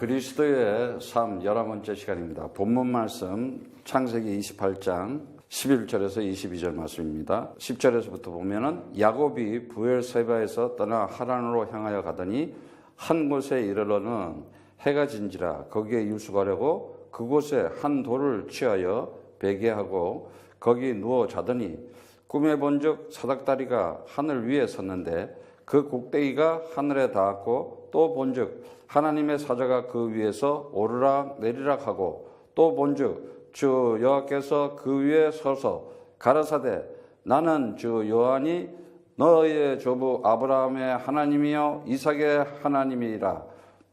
그리스도의 삶 11번째 시간입니다. 본문 말씀 창세기 28장 11절에서 22절 말씀입니다. 10절에서부터 보면은 야곱이 브엘세바에서 떠나 하란으로 향하여 가더니 한 곳에 이르러는 해가 진지라 거기에 유숙하려고 그곳에 한 돌을 취하여 베개하고 거기 누워 자더니 꿈에 본즉 사닥다리가 하늘 위에 섰는데 그 꼭대기가 하늘에 닿았고 또 본즉 하나님의 사자가 그 위에서 오르락 내리락 하고 또 본즉 주 여호와께서 그 위에 서서 가라사대 나는 주 여호와니 너의 조부 아브라함의 하나님이요 이삭의 하나님이라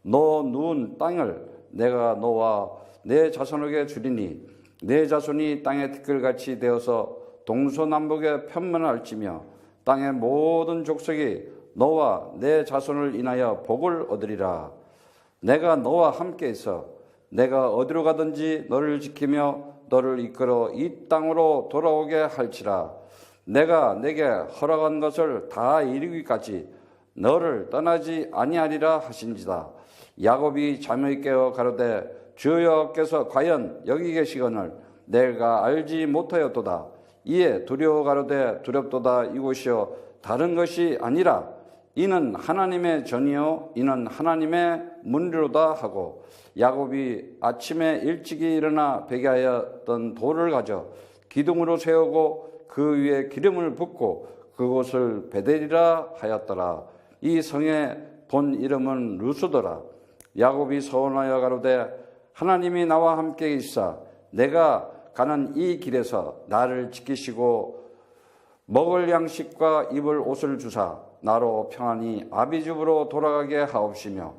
너 누운 땅을 내가 너와 내 자손에게 주리니 내 자손이 땅의 티끌같이 되어서 동서남북에 편만할지며 땅의 모든 족속이 너와 내 자손을 인하여 복을 얻으리라. 내가 너와 함께 있어 내가 어디로 가든지 너를 지키며 너를 이끌어 이 땅으로 돌아오게 할지라. 내가 내게 허락한 것을 다 이루기까지 너를 떠나지 아니하리라 하신지다. 야곱이 잠이 깨어 가로되 주 여호와께서 과연 여기 계시거늘 내가 알지 못하였도다. 이에 두려워 가로되 두렵도다. 이곳이요 다른 것이 아니라 이는 하나님의 전이요 이는 하나님의 문리로다 하고 야곱이 아침에 일찍이 일어나 베개하였던 돌을 가져 기둥으로 세우고 그 위에 기름을 붓고 그곳을 베델이라 하였더라. 이 성의 본 이름은 루스더라. 야곱이 서원하여 가로되 하나님이 나와 함께 있사 내가 가는 이 길에서 나를 지키시고 먹을 양식과 입을 옷을 주사 나로 평안히 아비 집으로 돌아가게 하옵시며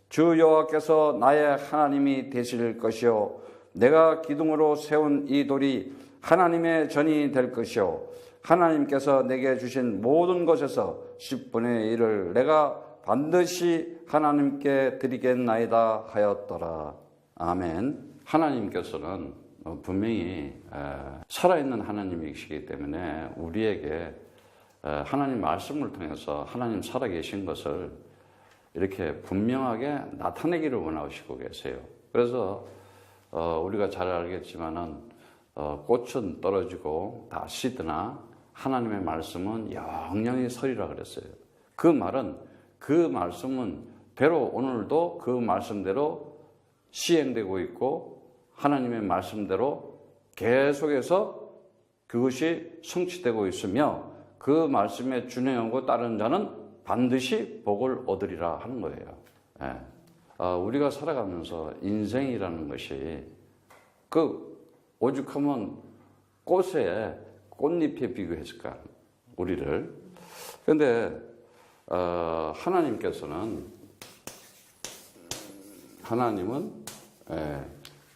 주 여호와께서 나의 하나님이 되실 것이요 내가 기둥으로 세운 이 돌이 하나님의 전이 될 것이요 하나님께서 내게 주신 모든 것에서 10분의 1을 내가 반드시 하나님께 드리겠나이다 하였더라. 아멘. 하나님께서는 분명히 살아있는 하나님이시기 때문에 우리에게 하나님 말씀을 통해서 하나님 살아계신 것을 이렇게 분명하게 나타내기를 원하시고 계세요. 그래서 우리가 잘 알겠지만은 꽃은 떨어지고 다 시드나 하나님의 말씀은 영영히 서리라 그랬어요. 그 말은 그 말씀은 대로 오늘도 그 말씀대로 시행되고 있고 하나님의 말씀대로 계속해서 그것이 성취되고 있으며 그 말씀에 준행하고 따르는 자는 반드시 복을 얻으리라 하는 거예요. 예. 우리가 살아가면서 인생이라는 것이 오죽하면 꽃에 꽃잎에 비교했을까 우리를. 그런데 하나님은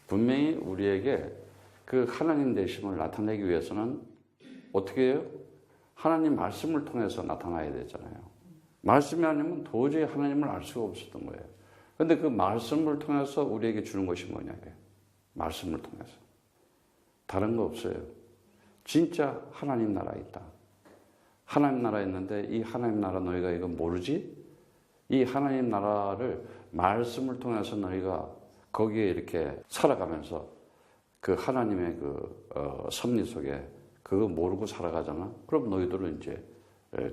분명히 우리에게 그 하나님 되심을 나타내기 위해서는 어떻게 해요? 하나님 말씀을 통해서 나타나야 되잖아요. 말씀이 아니면 도저히 하나님을 알 수가 없었던 거예요. 그런데 그 말씀을 통해서 우리에게 주는 것이 뭐냐고요. 말씀을 통해서. 다른 거 없어요. 진짜 하나님 나라 있다. 하나님 나라 있는데 이 하나님 나라 너희가 이거 모르지? 이 하나님 나라를 말씀을 통해서 너희가 거기에 이렇게 살아가면서 그 하나님의 섭리 속에 그거 모르고 살아가잖아. 그럼 너희들은 이제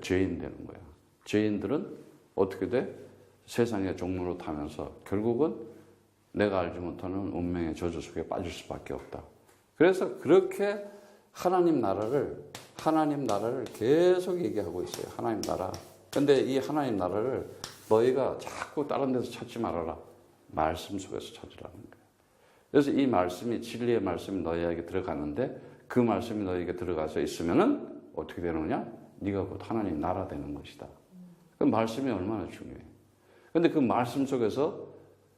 죄인 되는 거야. 죄인들은 어떻게 돼? 세상의 종로로 타면서 결국은 내가 알지 못하는 운명의 저주 속에 빠질 수밖에 없다. 그래서 그렇게 하나님 나라를 계속 얘기하고 있어요. 하나님 나라. 근데 이 하나님 나라를 너희가 자꾸 다른 데서 찾지 말아라. 말씀 속에서 찾으라는 거예요. 그래서 이 말씀이 진리의 말씀이 너희에게 들어가는데 그 말씀이 너희에게 들어가서 있으면은 어떻게 되느냐? 네가 곧 하나님 나라 되는 것이다. 그 말씀이 얼마나 중요해. 그런데 그 말씀 속에서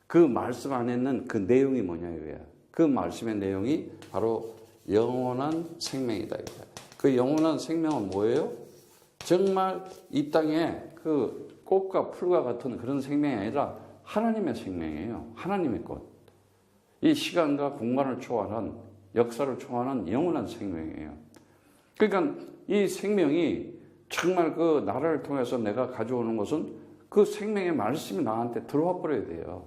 그 말씀 안에 있는 그 내용이 뭐냐 이거야. 그 말씀의 내용이 바로 영원한 생명이다 이거야. 그 영원한 생명은 뭐예요? 정말 이 땅에 그 꽃과 풀과 같은 그런 생명이 아니라 하나님의 생명이에요. 하나님의 꽃. 이 시간과 공간을 초월한 역사를 초월하는 영원한 생명이에요. 그러니까 이 생명이 정말 그 나라를 통해서 내가 가져오는 것은 그 생명의 말씀이 나한테 들어와 버려야 돼요.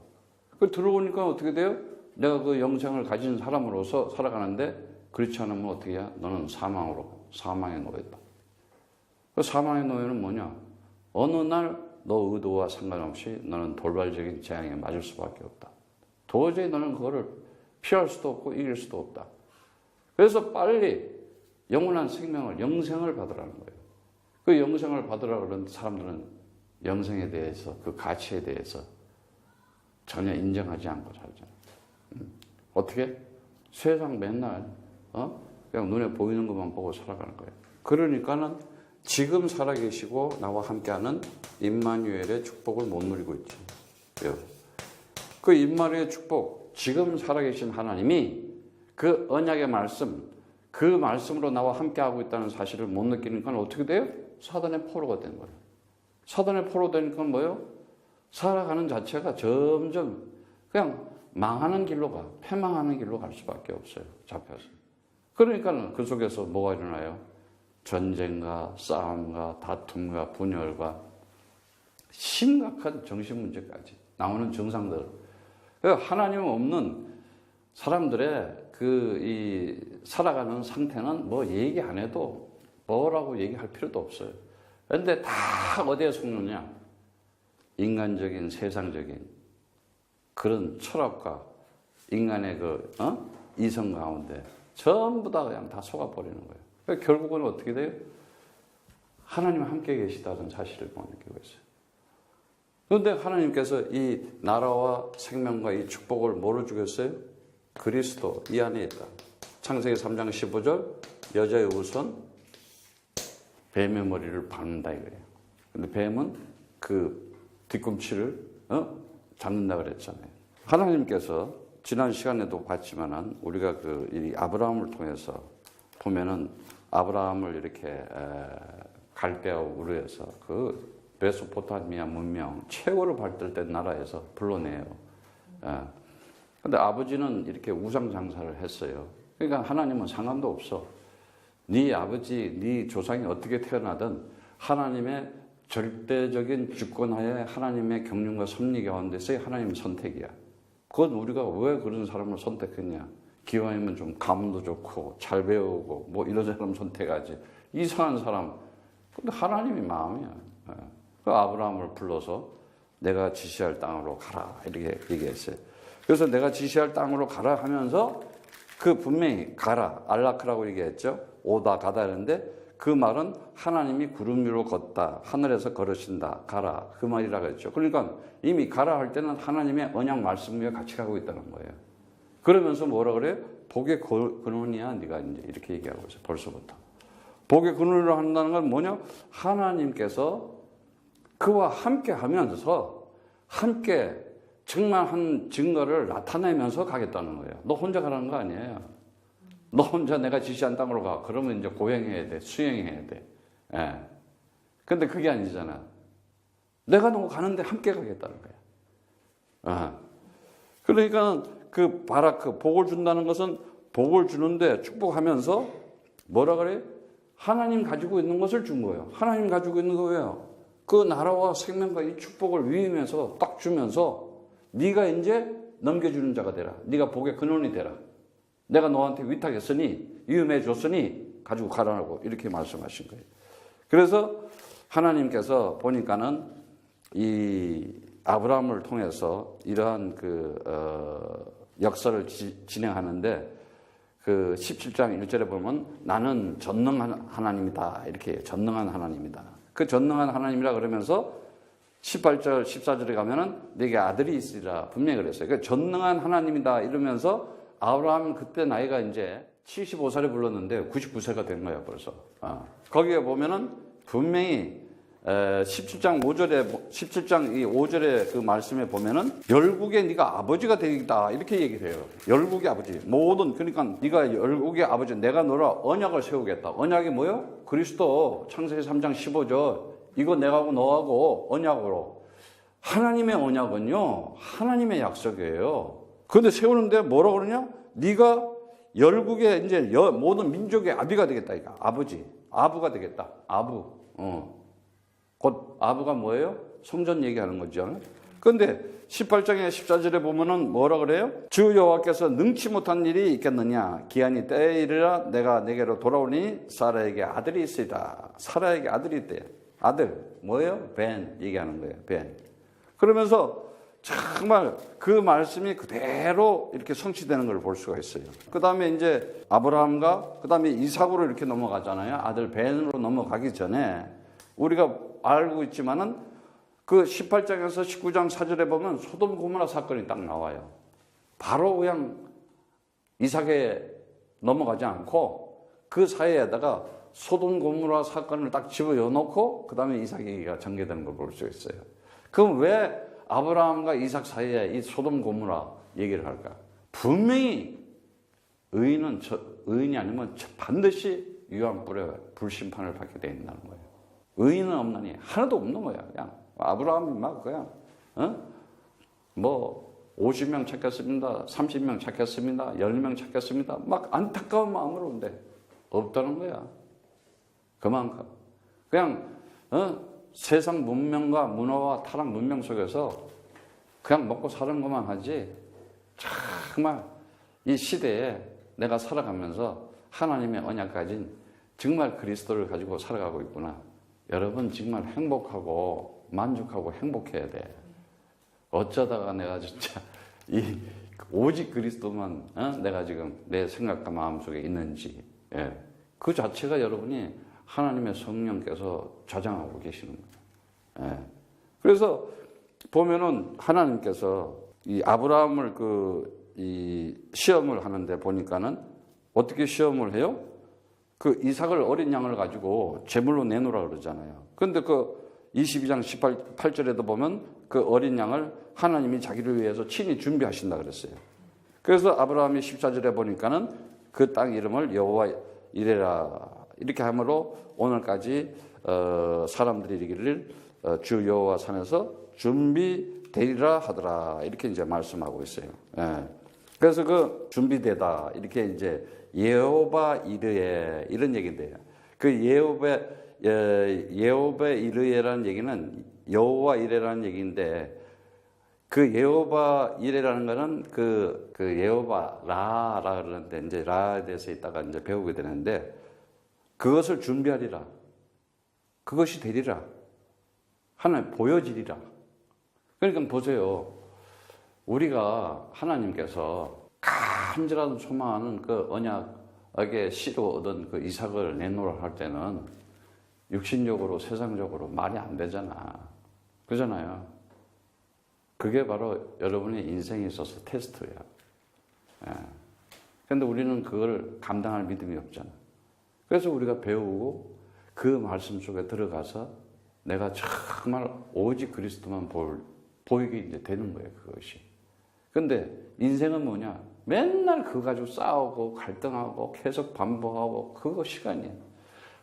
그 들어오니까 어떻게 돼요? 내가 그 영생을 가진 사람으로서 살아가는데 그렇지 않으면 어떻게 해야? 너는 사망에 놓였다. 그 사망의 노예는 뭐냐? 어느 날 너 의도와 상관없이 너는 돌발적인 재앙에 맞을 수밖에 없다. 도저히 너는 그거를 피할 수도 없고 이길 수도 없다. 그래서 빨리 영원한 생명을, 영생을 받으라는 거예요. 그 영생을 받으라고 그러는 사람들은 영생에 대해서, 그 가치에 대해서 전혀 인정하지 않고 살잖아요. 어떻게? 세상 맨날 그냥 눈에 보이는 것만 보고 살아가는 거예요. 그러니까는 지금 살아계시고 나와 함께하는 임마누엘의 축복을 못 누리고 있죠. 그 임마누엘의 축복, 지금 살아계신 하나님이 그 언약의 말씀, 그 말씀으로 나와 함께하고 있다는 사실을 못 느끼니까 어떻게 돼요? 사단의 포로가 된 거예요. 사단의 포로 되니까 뭐예요? 살아가는 자체가 점점 그냥 망하는 길로 가, 패망하는 길로 갈 수밖에 없어요. 잡혀서. 그러니까 그 속에서 뭐가 일어나요? 전쟁과 싸움과 다툼과 분열과 심각한 정신 문제까지 나오는 증상들. 하나님 없는 사람들의 이 살아가는 상태는 뭐 얘기 안 해도 뭐라고 얘기할 필요도 없어요. 그런데 다 어디에 속느냐? 인간적인, 세상적인 그런 철학과 인간의 이성 가운데 전부 다 그냥 다 속아버리는 거예요. 그러니까 결국은 어떻게 돼요? 하나님 함께 계시다는 사실을 못 느끼고 있어요. 그런데 하나님께서 이 나라와 생명과 이 축복을 뭐로 주겠어요? 그리스도 이 안에 있다. 창세기 3장 15절 여자의 우선 뱀의 머리를 밟는다 이거예요. 근데 뱀은 그 뒤꿈치를 잡는다 그랬잖아요. 하나님께서 지난 시간에도 봤지만은 우리가 이 아브라함을 통해서 보면은 아브라함을 이렇게 갈대아 우르에서 그 메소포타미아 문명 최고로 발달된 나라에서 불러내요. 근데 아버지는 이렇게 우상 장사를 했어요. 그러니까 하나님은 상관도 없어. 네 아버지, 네 조상이 어떻게 태어나든 하나님의 절대적인 주권하에 하나님의 경륜과 섭리 가운데서의 하나님의 선택이야. 그건 우리가 왜 그런 사람을 선택했냐? 기왕이면 좀 가문도 좋고 잘 배우고 뭐 이런 사람 선택하지. 이상한 사람. 근데 하나님이 마음이야. 그 아브라함을 불러서 내가 지시할 땅으로 가라 이렇게 얘기했어요. 그래서 내가 지시할 땅으로 가라 하면서 그 분명히 가라 알라크라고 얘기했죠. 오다 가다 했는데 그 말은 하나님이 구름 위로 걷다 하늘에서 걸으신다 가라 그 말이라고 했죠. 그러니까 이미 가라 할 때는 하나님의 언약 말씀과 같이 가고 있다는 거예요. 그러면서 뭐라 그래요? 복의 근원이야 네가 이제 이렇게 얘기하고 있어요. 벌써부터. 복의 근원으로 한다는 건 뭐냐? 하나님께서 그와 함께 하면서 함께 정말 증거를 나타내면서 가겠다는 거예요. 너 혼자 가라는 거 아니에요. 너 혼자 내가 지시한 땅으로 가. 그러면 이제 고행해야 돼. 수행해야 돼. 예. 근데 그게 아니잖아. 내가 너 가는데 함께 가겠다는 거야. 그러니까 그 바라크, 복을 준다는 것은 복을 주는데 축복하면서 뭐라 그래? 하나님 가지고 있는 것을 준 거예요. 하나님 가지고 있는 거예요. 그 나라와 생명과 이 축복을 위임해서 딱 주면서 네가 이제 넘겨주는 자가 되라. 네가 복의 근원이 되라. 내가 너한테 위탁했으니 위임해 줬으니 가지고 가라고 이렇게 말씀하신 거예요. 그래서 하나님께서 보니까는 이 아브라함을 통해서 이러한 역사를 진행하는데 그 17장 1절에 보면 나는 전능한 하나님이다 이렇게 해요. 전능한 하나님이다. 그 전능한 하나님이라 그러면서 18절 14절에 가면은 내게 아들이 있으리라 분명히 그랬어요. 그러니까 전능한 하나님이다 이러면서 아브라함은 그때 나이가 이제 75살에 불렀는데 99세가 된 거예요 벌써. 거기에 보면은 분명히 17장 5절의 그 말씀에 보면은 열국의 네가 아버지가 되겠다 이렇게 얘기를 해요. 열국의 아버지 모든 그러니까 네가 열국의 아버지 내가 너라 언약을 세우겠다. 언약이 뭐예요? 그리스도 창세기 3장 15절 이거 내가하고 너하고 언약으로 하나님의 언약은요 하나님의 약속이에요. 그런데 세우는데 뭐라 그러냐? 네가 열국의 이제 모든 민족의 아비가 되겠다. 이거 아버지 아부가 되겠다. 아부 곧 아부가 뭐예요? 성전 얘기하는 거죠. 근데 18장의 14절에 보면은 뭐라 그래요? 주 여호와께서 능치 못한 일이 있겠느냐? 기한이 때에 이르라 내가 내게로 돌아오니 사라에게 아들이 있으리라. 사라에게 아들이 있대. 아들 뭐예요? 벤 얘기하는 거예요. 벤. 그러면서 정말 그 말씀이 그대로 이렇게 성취되는 걸 볼 수가 있어요. 그 다음에 이제 아브라함과 그 다음에 이삭으로 이렇게 넘어가잖아요. 아들 벤으로 넘어가기 전에 우리가 알고 있지만은 그 18장에서 19장 4절에 보면 소돔 고모라 사건이 딱 나와요. 바로 그냥 이삭에 넘어가지 않고 그 사이에다가 소돔 고모라 사건을 딱 집어넣고 그 다음에 이삭 얘기가 전개되는 걸 볼 수 있어요. 그럼 왜 아브라함과 이삭 사이에 이 소돔 고모라 얘기를 할까? 분명히 의인이 아니면 반드시 유황불에 불심판을 받게 되어 있다는 거예요. 의인은 없나니 하나도 없는 거야. 그냥 아브라함이 막 그냥 뭐 50명 찾겠습니다. 30명 찾겠습니다. 10명 찾겠습니다. 막 안타까운 마음으로 근데 없다는 거야. 그만큼 그냥 세상 문명과 문화와 타락 문명 속에서 그냥 먹고 사는 것만 하지 정말 이 시대에 내가 살아가면서 하나님의 언약 가진 정말 그리스도를 가지고 살아가고 있구나. 여러분 정말 행복하고 만족하고 행복해야 돼. 어쩌다가 내가 진짜 이 오직 그리스도만 내가 지금 내 생각과 마음속에 있는지 그 자체가 여러분이 하나님의 성령께서 좌장하고 계시는 거예요. 그래서 보면은 하나님께서 이 아브라함을 이 시험을 하는데 보니까는 어떻게 시험을 해요? 그 이삭을 어린 양을 가지고 제물로 내놓으라 그러잖아요. 그런데 그 22장 18절에도 보면 그 어린 양을 하나님이 자기를 위해서 친히 준비하신다 그랬어요. 그래서 아브라함이 14절에 보니까는 그 땅 이름을 여호와 이레라 이렇게 함으로 오늘까지 사람들이 이르기를 주 여호와 산에서 준비되리라 하더라 이렇게 이제 말씀하고 있어요. 그래서 그 준비되다 이렇게 이제 여호와 이르에 이런 얘기인데요. 그 여호와 이르에라는 얘기는 여호와 이레라는 얘기인데 그 여호와 이레라는 거는 그 여호와 라라 그러는데 이제 라에 대해서 이따가 이제 배우게 되는데 그것을 준비하리라. 그것이 되리라. 하나님 보여지리라. 그러니까 보세요. 우리가 하나님께서 간절한 소망하는 그 언약의 씨로 얻은 그 이삭을 내놓으라 할 때는 육신적으로 세상적으로 말이 안 되잖아. 그러잖아요. 그게 바로 여러분의 인생에 있어서 테스트야. 그런데 우리는 그걸 감당할 믿음이 없잖아. 그래서 우리가 배우고 그 말씀 속에 들어가서 내가 정말 오직 그리스도만 보이게 이제 되는 거예요, 그것이. 근데 인생은 뭐냐? 맨날 그거 가지고 싸우고 갈등하고 계속 반복하고 그거 시간이에요.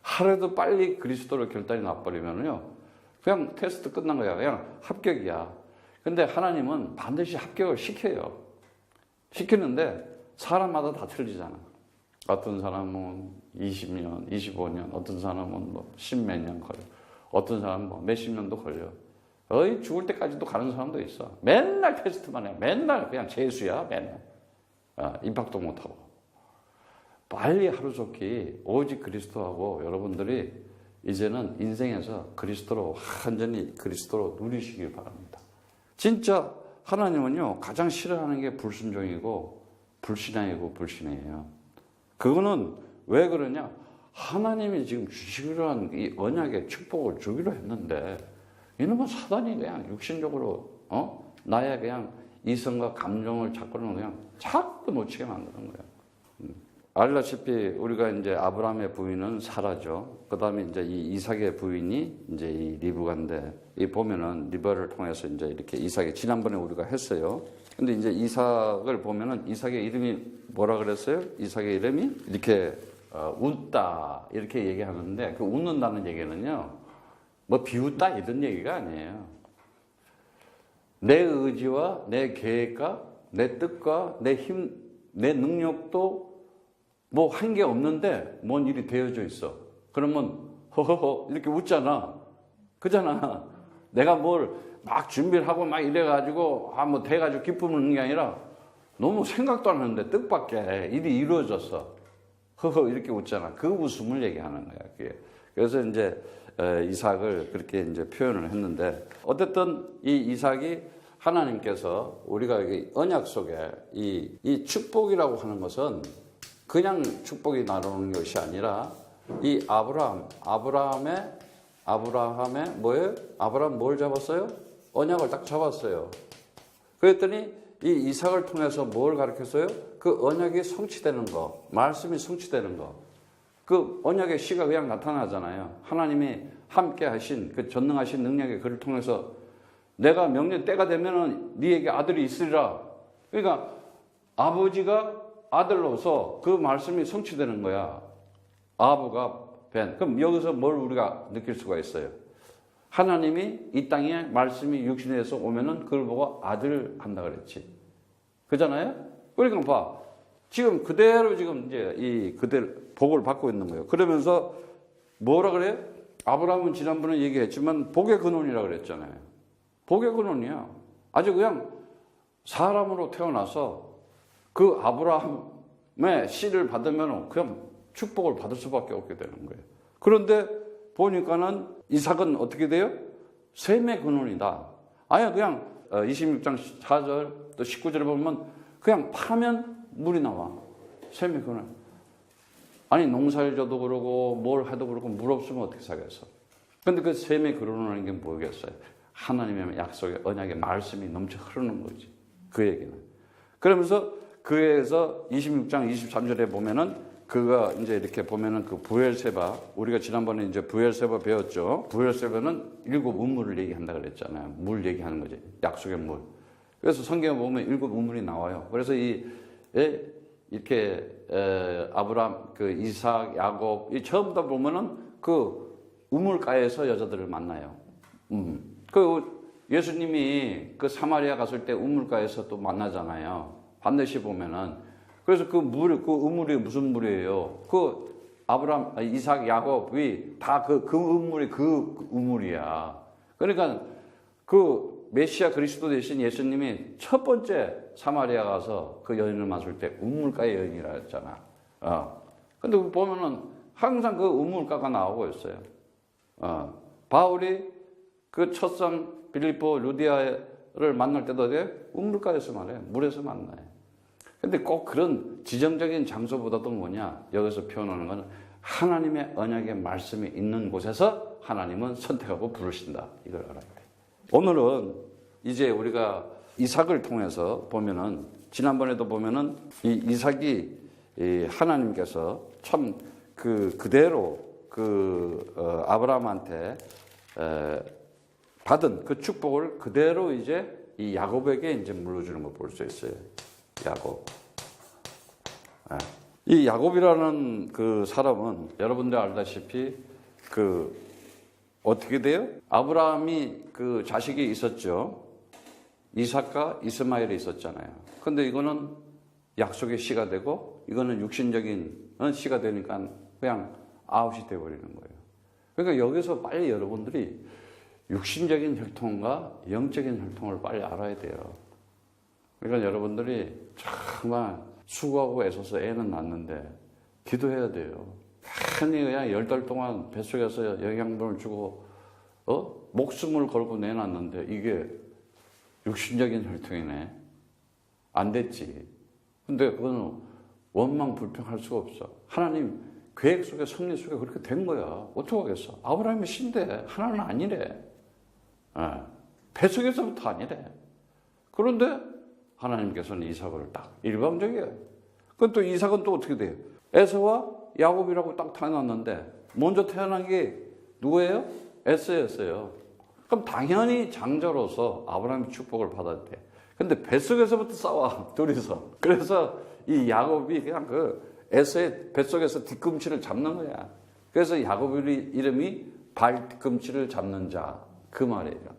하루도 빨리 그리스도로 결단이 나버리면요, 그냥 테스트 끝난 거야. 그냥 합격이야. 근데 하나님은 반드시 합격을 시켜요. 시키는데 사람마다 다 틀리잖아. 어떤 사람은 20년, 25년, 어떤 사람은 뭐 10몇 년 걸려. 어떤 사람은 뭐 몇십 년도 걸려. 거의 죽을 때까지도 가는 사람도 있어. 맨날 테스트만 해. 맨날 그냥 재수야, 맨날. 입학도 못하고. 빨리 하루속히 오직 그리스도하고 여러분들이 이제는 인생에서 그리스도로 완전히 그리스도로 누리시길 바랍니다. 진짜 하나님은요, 가장 싫어하는 게 불순종이고 불신앙이고 불신이에요. 그거는 왜 그러냐? 하나님이 지금 주시기로 한 이 언약의 축복을 주기로 했는데 이놈은 사단이 그냥 육신적으로 나의 그냥 이성과 감정을 잡고는 그냥 자꾸 놓치게 만드는 거예요. 알다시피 우리가 이제 아브라함의 부인은 사라죠. 그 다음에 이제 이 이삭의 부인이 이제 이 리브가인데, 이 보면은 리브가를 통해서 이제 이렇게 이삭이 지난번에 우리가 했어요. 근데 이제 이삭을 보면은 이삭의 이름이 뭐라 그랬어요? 이삭의 이름이 이렇게 웃다 이렇게 얘기하는데 그 웃는다는 얘기는요, 뭐 비웃다 이런 얘기가 아니에요. 내 의지와 내 계획과 내 뜻과 내 힘, 내 능력도 뭐 한 게 없는데 뭔 일이 되어져 있어. 그러면 허허허 이렇게 웃잖아. 그잖아. 내가 뭘 막 준비를 하고 막 이래가지고 뭐 돼가지고 기쁨을 얻는 게 아니라 너무 생각도 안 했는데 뜻밖의 일이 이루어졌어. 허허 이렇게 웃잖아. 그 웃음을 얘기하는 거야. 그게. 그래서 이제 이삭을 그렇게 이제 표현을 했는데 어쨌든 이 이삭이 하나님께서 우리가 언약 속에 이 축복이라고 하는 것은 그냥 축복이 나오는 것이 아니라 이 아브라함의 뭐예요? 아브라함 뭘 잡았어요? 언약을 딱 잡았어요. 그랬더니 이 이삭을 통해서 뭘 가르쳤어요? 그 언약이 성취되는 거, 말씀이 성취되는 거. 그 언약의 시가 그냥 나타나잖아요. 하나님이 함께 하신 그 전능하신 능력의 그를 통해서 내가 명령 때가 되면은 네에게 아들이 있으리라. 그러니까 아버지가 아들로서 그 말씀이 성취되는 거야. 아부가 벤. 그럼 여기서 뭘 우리가 느낄 수가 있어요? 하나님이 이 땅에 말씀이 육신에서 오면은 그걸 보고 아들 한다 그랬지. 그잖아요? 그러니까 봐. 지금 그대로 지금 이제 그대로 복을 받고 있는 거예요. 그러면서 뭐라 그래요? 아브라함은 지난번에 얘기했지만 복의 근원이라 그랬잖아요. 복의 근원이야. 아주 그냥 사람으로 태어나서 그 아브라함의 씨를 받으면 그냥 축복을 받을 수밖에 없게 되는 거예요. 그런데 보니까는 이삭은 어떻게 돼요? 셈의 근원이다. 아예 그냥 26장 4절 또 19절에 보면 그냥 파면 물이 나와. 셈의 근원. 아니 농사를 져도 그러고 뭘 해도 그러고 물 없으면 어떻게 살겠어? 근데 그 셈의 근원이라는 게 뭐겠어요? 하나님의 약속의 언약의 말씀이 넘쳐 흐르는 거지. 그 얘기는. 그러면서 그에서 26장 23절에 보면은 그가 이제 이렇게 보면은 그 부엘세바, 우리가 지난번에 이제 부엘세바 배웠죠. 부엘세바는 7 우물을 얘기한다 그랬잖아요. 물 얘기하는 거지. 약속의 물. 그래서 성경에 보면 7 우물이 나와요. 그래서 이렇게 아브라함, 그 이삭, 야곱 이 처음부터 보면은 그 우물가에서 여자들을 만나요. 그 예수님이 그 사마리아 갔을 때 우물가에서 또 만나잖아요. 반드시 보면은. 그래서 그 우물이 무슨 물이에요? 그 아브라함, 이삭, 야곱이 다 그 우물이 그 우물이야. 그러니까 그 메시아 그리스도 되신 예수님이 첫 번째 사마리아 가서 그 여인을 만났을 때 우물가의 여인이라 했잖아. 근데 보면은 항상 그 우물가가 나오고 있어요. 바울이 그 첫상 빌립보 루디아를 만날 때도 우물가에서 만나요. 물에서 만나요. 근데 꼭 그런 지정적인 장소보다도 뭐냐? 여기서 표현하는 건 하나님의 언약의 말씀이 있는 곳에서 하나님은 선택하고 부르신다. 이걸 알아야 돼. 오늘은 이제 우리가 이삭을 통해서 보면은 지난번에도 보면은 이 이삭이 하나님께서 참 그대로 아브라함한테 받은 그 축복을 그대로 이제 이 야곱에게 이제 물려주는 걸 볼 수 있어요. 야곱. 이 야곱이라는 그 사람은 여러분들 알다시피 어떻게 돼요? 아브라함이 그 자식이 있었죠. 이삭과 이스마엘이 있었잖아요. 근데 이거는 약속의 씨가 되고 이거는 육신적인 씨가 되니까 그냥 아웃이 되어버리는 거예요. 그러니까 여기서 빨리 여러분들이 육신적인 혈통과 영적인 혈통을 빨리 알아야 돼요. 그러니까 여러분들이 정말 수고하고 애써서 애는 낳는데 기도해야 돼요. 괜히 그냥 10달 동안 뱃속에서 영양분을 주고 목숨을 걸고 내놨는데 이게 육신적인 혈통이네. 안 됐지. 근데 그거는 원망불평할 수가 없어. 하나님 계획 속에 섭리 속에 그렇게 된 거야. 어떡하겠어. 아브라함이 신데 하나는 아니래. 뱃속에서부터 아니래. 그런데 하나님께서는 이삭을 딱 일방적이에요. 그럼 또 이삭은 또 어떻게 돼요? 에서와 야곱이라고 딱 태어났는데 먼저 태어난 게 누구예요? 에서였어요. 그럼 당연히 장자로서 아브라함의 축복을 받아야 돼. 근데 뱃속에서부터 싸워 둘이서. 그래서 이 야곱이 그냥 에서의 뱃속에서 뒤꿈치를 잡는 거야. 그래서 야곱의 이름이 발 뒤꿈치를 잡는 자 그 말이에요.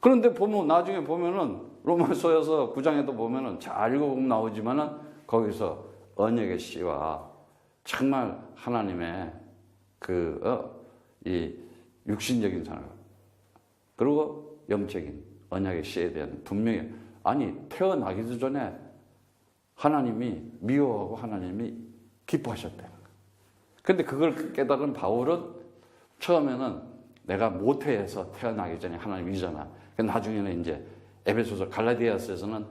그런데 나중에 보면은 로마서에서 9장에도 보면은 잘 읽어보면 나오지만은 거기서 언약의 씨와 정말 하나님의 이 육신적인 사람 그리고 영적인 언약의 씨에 대한 분명히 아니 태어나기도 전에 하나님이 미워하고 하나님이 기뻐하셨대요. 근데 그걸 깨달은 바울은 처음에는 내가 모태에서 태어나기 전에 하나님이잖아. 나중에는 이제 에베소서 갈라디아서에서는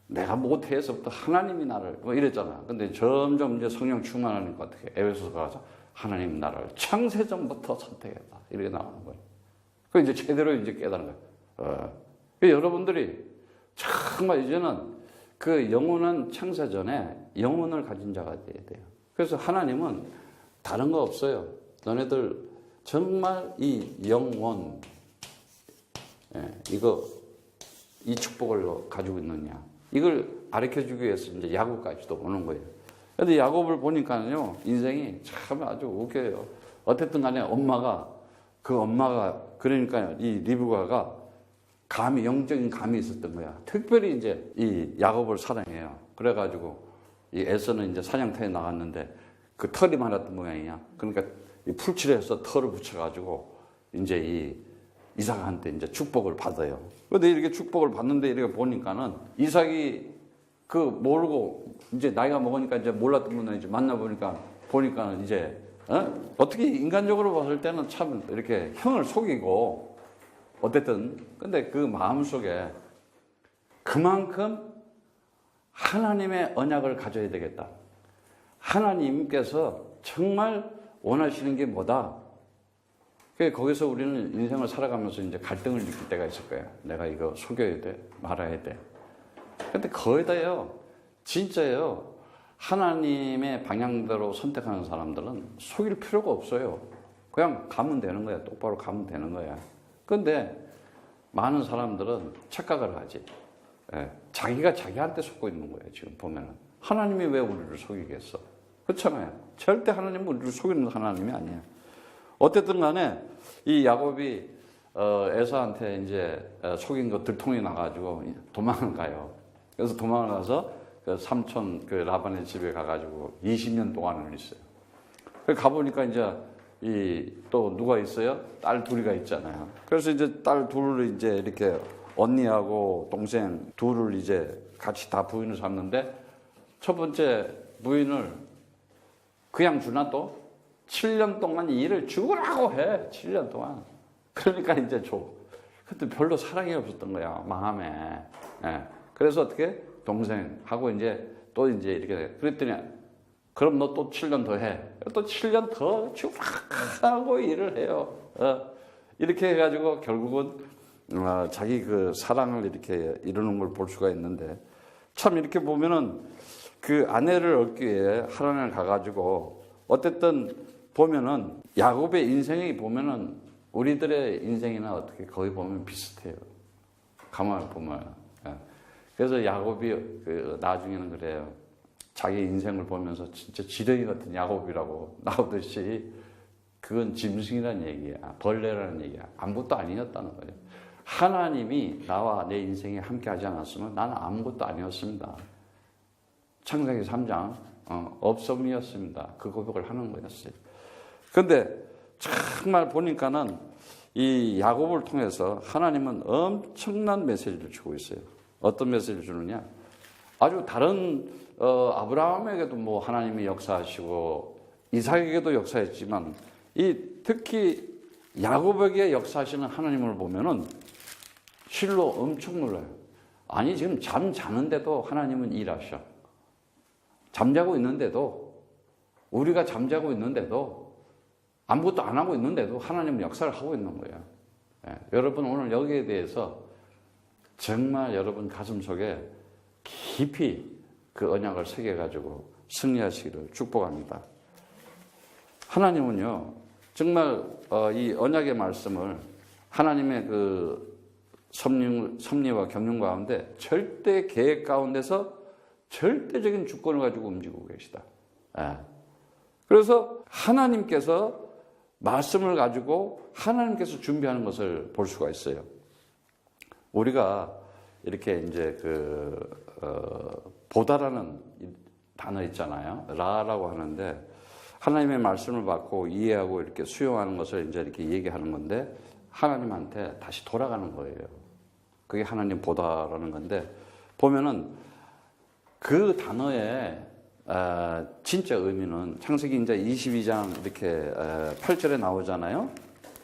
내가 모태에서부터 하나님이 나를 뭐 이랬잖아. 근데 점점 이제 성령 충만하니까 어떻게 에베소서 가서 하나님 나를 창세전부터 선택했다. 이렇게 나오는 거예요. 그 이제 제대로 이제 깨달은 거예요. 여러분들이 정말 이제는 그 영원한 창세전에 영혼을 가진 자가 돼야 돼요. 그래서 하나님은 다른 거 없어요. 너네들 정말 이 영혼, 이 축복을 가지고 있느냐. 이걸 가르쳐주기 위해서 이제 야곱까지도 오는 거예요. 근데 야곱을 보니까요, 인생이 참 아주 웃겨요. 어쨌든 간에 엄마가, 그러니까 이 리브가가 영적인 감이 있었던 거야. 특별히 이제 이 야곱을 사랑해요. 그래가지고 이 에서는 이제 사냥터에 나갔는데 그 털이 많았던 모양이야. 그러니까 이 풀칠해서 털을 붙여가지고 이제 이 이삭한테 이제 축복을 받아요. 그런데 이렇게 축복을 받는데 이렇게 보니까는 이삭이 그 모르고 이제 나이가 먹으니까 이제 몰랐던 분을 이제 보니까는 이제 어떻게 인간적으로 봤을 때는 참 이렇게 형을 속이고 어쨌든 근데 그 마음 속에 그만큼 하나님의 언약을 가져야 되겠다. 하나님께서 정말 원하시는 게 뭐다? 거기서 우리는 인생을 살아가면서 이제 갈등을 느낄 때가 있을 거야. 내가 이거 속여야 돼? 말아야 돼? 근데 거의 다요, 진짜요, 하나님의 방향대로 선택하는 사람들은 속일 필요가 없어요. 그냥 가면 되는 거야. 똑바로 가면 되는 거야. 근데 많은 사람들은 착각을 하지. 자기가 자기한테 속고 있는 거예요. 지금 보면은. 하나님이 왜 우리를 속이겠어? 그렇잖아요. 절대 하나님은 우리를 속이는 하나님이 아니에요. 어쨌든 간에 이 야곱이 에서한테 이제 속인 거 들통이 나가지고 도망을 가요. 그래서 도망을 가서 그 삼촌 그 라반의 집에 가가지고 20년 동안을 있어요. 가보니까 이제 또 누가 있어요? 딸 둘이가 있잖아요. 그래서 이제 딸 둘을 이제 이렇게 언니하고 동생 둘을 이제 같이 다 부인을 삼는데 첫 번째 부인을 그냥 주나 또? 7년 동안 일을 죽으라고 해. 7년 동안. 그러니까 이제 줘. 근데 별로 사랑이 없었던 거야, 마음에. 그래서 어떻게? 동생하고 이제 또 이제 이렇게 그랬더니 그럼 너 또 7년 더 해. 또 7년 더 죽으라고 일을 해요. 이렇게 해가지고 결국은 자기 그 사랑을 이렇게 이루는 걸 볼 수가 있는데 참 이렇게 보면은 그 아내를 얻기 위해 하란을 가가지고 어쨌든 보면은 야곱의 인생이 보면은 우리들의 인생이나 어떻게 거의 보면 비슷해요. 가만히 보면. 그래서 야곱이 그 나중에는 그래요. 자기 인생을 보면서 진짜 지렁이 같은 야곱이라고 나오듯이 그건 짐승이라는 얘기야. 벌레라는 얘기야. 아무것도 아니었다는 거예요. 하나님이 나와 내 인생에 함께 하지 않았으면 나는 아무것도 아니었습니다. 창세기 3장 없음이었습니다. 그 고백을 하는 거였어요. 그런데 정말 보니까는 이 야곱을 통해서 하나님은 엄청난 메시지를 주고 있어요. 어떤 메시지를 주느냐? 아주 다른 아브라함에게도 뭐 하나님이 역사하시고 이삭에게도 역사했지만 특히 야곱에게 역사하시는 하나님을 보면은 실로 엄청 놀라요. 아니 지금 잠 자는데도 하나님은 일하셔. 잠자고 있는데도 우리가 잠자고 있는데도 아무것도 안 하고 있는데도 하나님은 역사를 하고 있는 거예요. 여러분 오늘 여기에 대해서 정말 여러분 가슴 속에 깊이 그 언약을 새겨가지고 승리하시기를 축복합니다. 하나님은요 정말 이 언약의 말씀을 하나님의 그 섭리와 경륜 가운데 절대 계획 가운데서 절대적인 주권을 가지고 움직이고 계시다. 그래서 하나님께서 말씀을 가지고 하나님께서 준비하는 것을 볼 수가 있어요. 우리가 이렇게 이제 보다라는 단어 있잖아요. 라라고 하는데 하나님의 말씀을 받고 이해하고 이렇게 수용하는 것을 이제 이렇게 얘기하는 건데 하나님한테 다시 돌아가는 거예요. 그게 하나님 보다라는 건데, 보면은 그 단어의 진짜 의미는 창세기 이제 22장 이렇게 8절에 나오잖아요.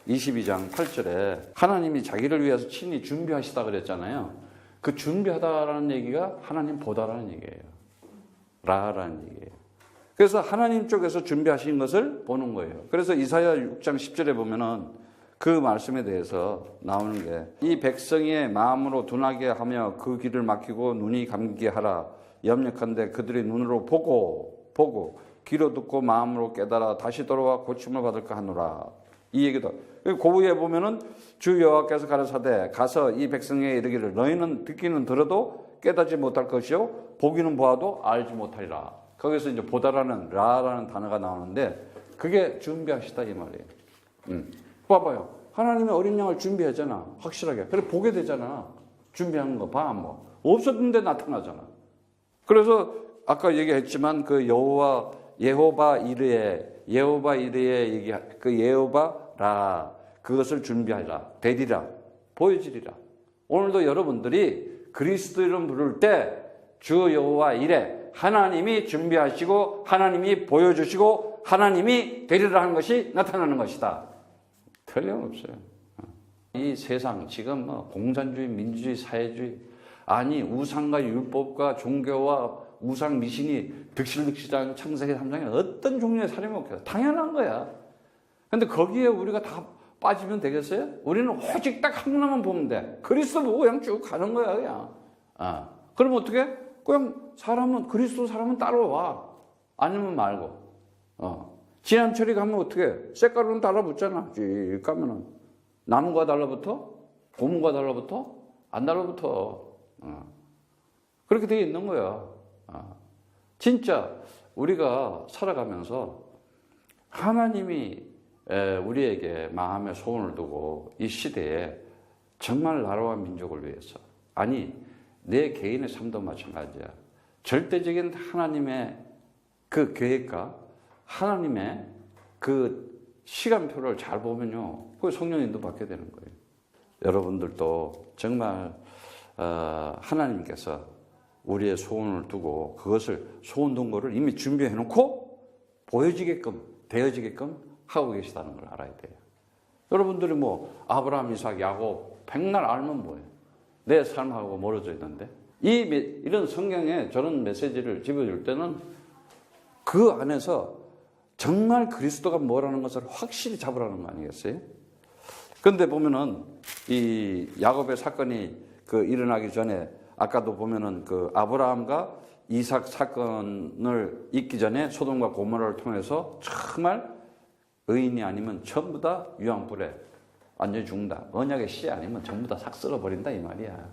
22장 8절에 하나님이 자기를 위해서 친히 준비하시다 그랬잖아요. 그 준비하다라는 얘기가 하나님 보다라는 얘기예요. 라라는 얘기예요. 그래서 하나님 쪽에서 준비하신 것을 보는 거예요. 그래서 이사야 6장 10절에 보면은 그 말씀에 대해서 나오는 게, 이 백성의 마음으로 둔하게 하며 그 귀를 막히고 눈이 감기게 하라. 염려컨대 그들의 눈으로 보고 귀로 듣고 마음으로 깨달아 다시 돌아와 고침을 받을까 하노라. 이 얘기도. 고우에 보면은 주 여호와께서 가라사대 가서 이 백성에게 이르기를 너희는 듣기는 들어도 깨닫지 못할 것이요 보기는 보아도 알지 못하리라. 거기서 이제 보다라는 라라는 단어가 나오는데 그게 준비하시다 이 말이에요. 봐봐요. 하나님이 어린 양을 준비하잖아. 확실하게. 그래 보게 되잖아. 준비한 거 봐. 뭐 없었는데 나타나잖아. 그래서 아까 얘기했지만 그 예호바 이르에 얘기, 그 예호바라 그것을 준비하라, 되리라, 보여지리라. 오늘도 여러분들이 그리스도 이름 부를 때 주 여호와 이래 하나님이 준비하시고 하나님이 보여주시고 하나님이 되리라 하는 것이 나타나는 것이다. 틀림없어요. 이 세상 지금 뭐 공산주의, 민주주의, 사회주의, 아니 우상과 율법과 종교와 우상 미신이 득실득실한 창세기 3장에 어떤 종류의 살인이 없겠어. 당연한 거야. 근데 거기에 우리가 다 빠지면 되겠어요? 우리는 오직 딱 하나만 보면 돼. 그리스도 보고 그냥 쭉 가는 거야, 그냥. 그럼 어떻게? 그냥 그리스도 사람은 따라와. 아니면 말고. 지난철이 가면 어떻게? 쇳가루는 달라붙잖아. 쭉 가면은. 나무가 달라붙어? 고무가 달라붙어? 안 달라붙어. 그렇게 되어 있는 거야. 진짜 우리가 살아가면서 하나님이 우리에게 마음에 소원을 두고 이 시대에 정말 나라와 민족을 위해서, 아니 내 개인의 삶도 마찬가지야. 절대적인 하나님의 그 계획과 하나님의 그 시간표를 잘 보면요, 그 성령님도 받게 되는 거예요. 여러분들도 정말 하나님께서 우리의 소원을 두고 그것을 소원 둔 거를 이미 준비해 놓고 보여지게끔 되어지게끔 하고 계시다는 걸 알아야 돼요. 여러분들이 뭐 아브라함, 이삭, 야곱 백날 알면 뭐예요? 내 삶하고 멀어져 있는데 이런 성경에 저런 메시지를 집어줄 때는 그 안에서 정말 그리스도가 뭐라는 것을 확실히 잡으라는 거 아니겠어요? 그런데 보면은 이 야곱의 사건이 그 일어나기 전에 아까도 보면은 그 아브라함과 이삭 사건을 있기 전에 소돔과 고모라를 통해서 정말 의인이 아니면 전부 다 유황불에 완전히 죽는다. 언약의 씨 아니면 전부 다 싹 쓸어버린다 이 말이야.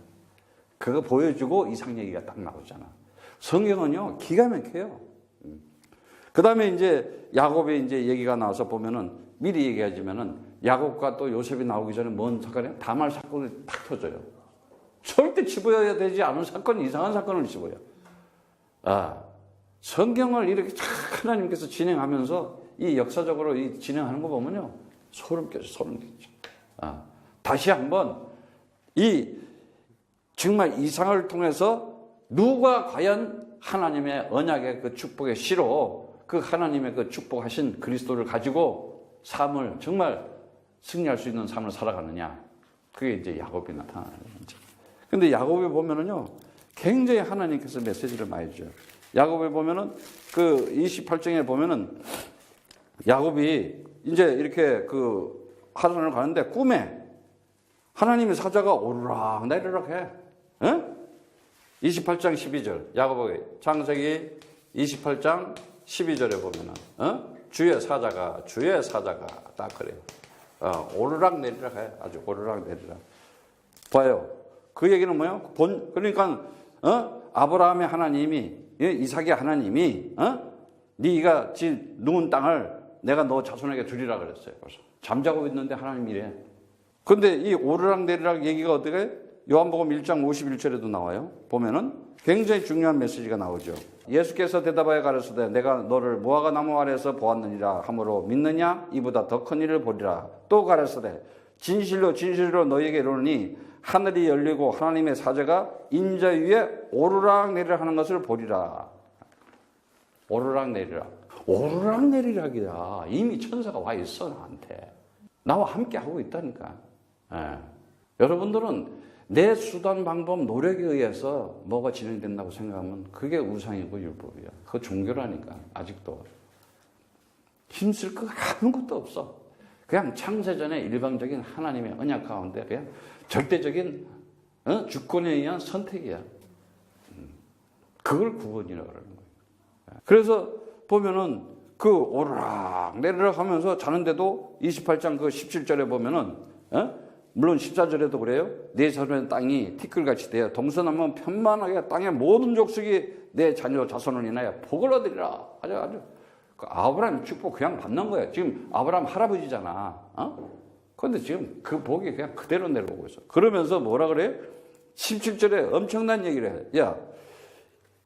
그거 보여주고 이삭 얘기가 딱 나오잖아. 성경은요 기가 막혀요. 그 다음에 이제 야곱의 이제 얘기가 나와서 보면은 미리 얘기하자면은 야곱과 또 요셉이 나오기 전에 뭔 사건이야? 다말 사건이 탁 터져요. 절대 집어야 되지 않은 사건이 이상한 사건을 집어요. 성경을 이렇게 쫙 하나님께서 진행하면서 이 역사적으로 이 진행하는 거 보면요 소름 끼쳐, 소름 끼쳐. 다시 한번 이 정말 이상을 통해서 누가 과연 하나님의 언약의 그 축복의 씨로 그 하나님의 그 축복하신 그리스도를 가지고 삶을 정말 승리할 수 있는 삶을 살아가느냐. 그게 이제 야곱이 나타나는 거죠. 근데 야곱에 보면은요, 굉장히 하나님께서 메시지를 많이 줘요. 야곱에 보면은 그 28장에 보면은 야곱이 이제 이렇게 그 하란을 가는데 꿈에 하나님의 사자가 오르락 내리락 해. 28장 12절. 야곱의 창세기 28장 12절에 보면은 주의 사자가 딱 그래요. 오르락 내리락 해. 아주 오르락 내리락. 봐요. 그 얘기는 뭐예요? 그러니까 아브라함의 하나님이, 이삭의 하나님이 네가 누운 땅을 내가 너 자손에게 주리라 그랬어요. 벌써 잠자고 있는데 하나님이 이래. 근데 이 오르락 내리락 얘기가 어떻게 요한복음 1장 51절에도 나와요. 보면은 굉장히 중요한 메시지가 나오죠. 예수께서 대답하여 가르치되 내가 너를 무화과 나무 아래에서 보았느니라 하므로 믿느냐? 이보다 더 큰 일을 보리라. 또 가르치되 진실로 진실로 너희에게 이르노니 하늘이 열리고 하나님의 사자가 인자 위에 오르락내리락 하는 것을 보리라. 오르락내리락. 오르락내리락이야. 이미 천사가 와 있어 나한테. 나와 함께 하고 있다니까. 예. 여러분들은 내 수단 방법 노력에 의해서 뭐가 진행된다고 생각하면 그게 우상이고 율법이야. 그거 종교라니까. 아직도 힘쓸 거 아무것도 없어. 그냥 창세전의 일방적인 하나님의 언약 가운데 그냥 절대적인 주권에 의한 선택이야. 그걸 구원이라고 그러는 거예요. 그래서 보면은 그 오르락 내리락 하면서 자는데도 28장 그 17절에 보면은 물론 14절에도 그래요. 내 자손의 땅이 티끌같이 되어 동서남북 편만하게 땅의 모든 족속이 내 자녀 자손을 인하여 복을 얻으리라. 아주 그 아브라함 축복 그냥 받는 거예요. 지금 아브라함 할아버지잖아. 그런데 지금 그 복이 그냥 그대로 내려오고 있어. 그러면서 뭐라 그래? 17절에 엄청난 얘기를 해. 야,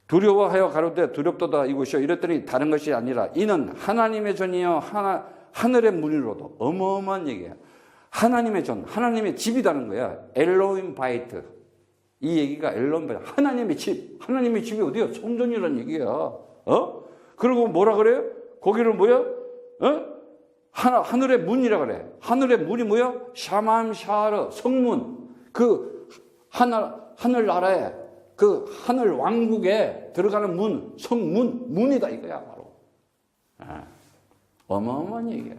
두려워하여 가로되 두렵도다 이곳이요. 이랬더니 다른 것이 아니라 이는 하나님의 전이요 하늘의 문이로도. 어마어마한 얘기야. 하나님의 전, 하나님의 집이라는 거야. 엘로힘 바이트. 이 얘기가 엘로힘 바이트. 하나님의 집. 하나님의 집이 어디야? 성전이라는 얘기야. 그리고 뭐라 그래요? 거기를 뭐야? 하늘의 문이라 그래. 하늘의 문이 뭐야? 샤맘 샤르 성문. 그 하늘나라에 그 하늘 왕국에 들어가는 문, 성문, 문이다 이거야 바로. 어마어마한 얘기야.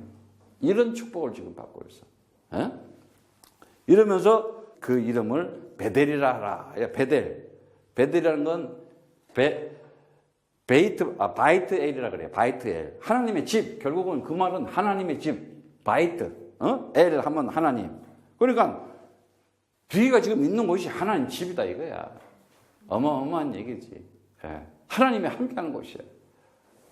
이런 축복을 지금 받고 있어. 이러면서 그 이름을 베델이라 하라. 베델이라는 건 바이트 엘이라 그래요. 바이트 엘. 하나님의 집. 결국은 그 말은 하나님의 집. 바이트. 엘 하면 하나님. 그러니까 뒤가 지금 있는 곳이 하나님 집이다 이거야. 어마어마한 얘기지. 하나님이 함께하는 곳이야.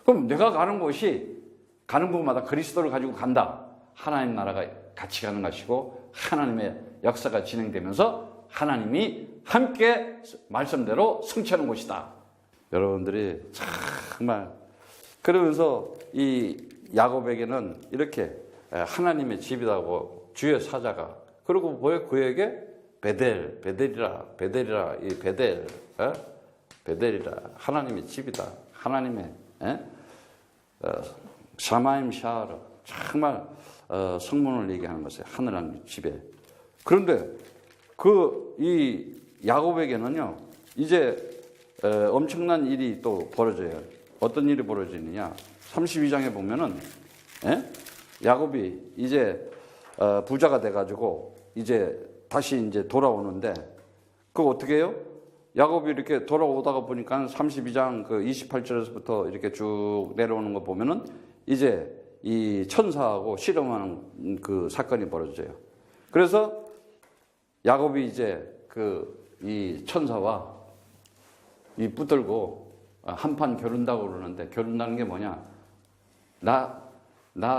그럼 내가 가는 곳이 가는 곳마다 그리스도를 가지고 간다. 하나님 나라가 같이 가는 것이고 하나님의 역사가 진행되면서 하나님이 함께 말씀대로 성취하는 곳이다. 여러분들이 정말 그러면서 이 야곱에게는 이렇게 하나님의 집이라고 주의 사자가 그리고 그에게 베델이라 이 베델이라 하나님의 집이다. 하나님의 샤마임 샤르 정말 성문을 얘기하는 것이에요. 하늘하나님 집에. 그런데 이 야곱에게는요 이제 엄청난 일이 또 벌어져요. 어떤 일이 벌어지느냐? 32장에 보면은 야곱이 이제 부자가 돼가지고 이제 다시 이제 돌아오는데 그거 어떻게 해요? 야곱이 이렇게 돌아오다가 보니까 32장 그 28절에서부터 이렇게 쭉 내려오는 거 보면은 이제 이 천사하고 씨름하는 그 사건이 벌어져요. 그래서 야곱이 이제 이 천사와 이 붙들고 한판 겨룬다고 그러는데 겨룬다는 게 뭐냐? 나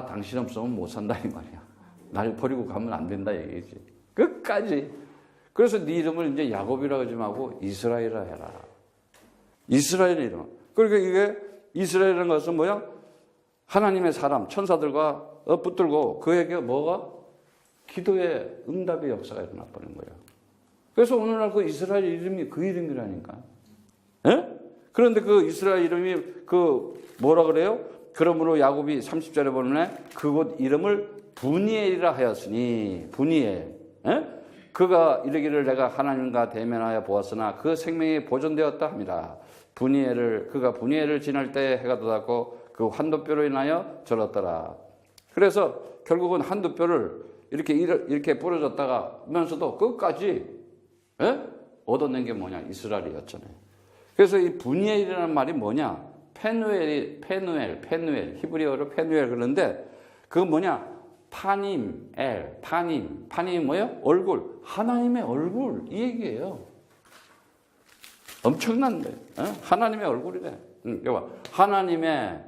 당신 없으면 못 산다 이 말이야. 날 버리고 가면 안 된다 얘기지. 끝까지. 그래서 네 이름을 이제 야곱이라고 하지 말고 이스라엘이라 해라. 이스라엘의 이름. 그러니까 이게 이스라엘이라는 것은 뭐야? 하나님의 사람, 천사들과 붙들고 그에게 뭐가? 기도의 응답의 역사가 일어나버린 거야. 그래서 오늘날 그 이스라엘 이름이 그 이름이라니까. 그런데 그 이스라엘 이름이 뭐라 그래요? 그러므로 야곱이 30절에 보면 그곳 이름을 브니엘이라 하였으니 브니엘. 그가 이르기를 내가 하나님과 대면하여 보았으나 그 생명이 보존되었다 함이라. 그가 브니엘을 지날 때 해가 돋았고 그 환도뼈로 인하여 절었더라. 그래서 결국은 한두뼈를 이렇게 부러졌다가 면서도 끝까지 얻어낸 게 뭐냐? 이스라엘이었잖아요. 그래서 이 브니엘이라는 말이 뭐냐? 페누엘, 히브리어로 페누엘 그러는데 그건 뭐냐? 파님이 뭐예요? 얼굴, 하나님의 얼굴 이 얘기예요. 엄청난데, 하나님의 얼굴이래. 여봐, 하나님의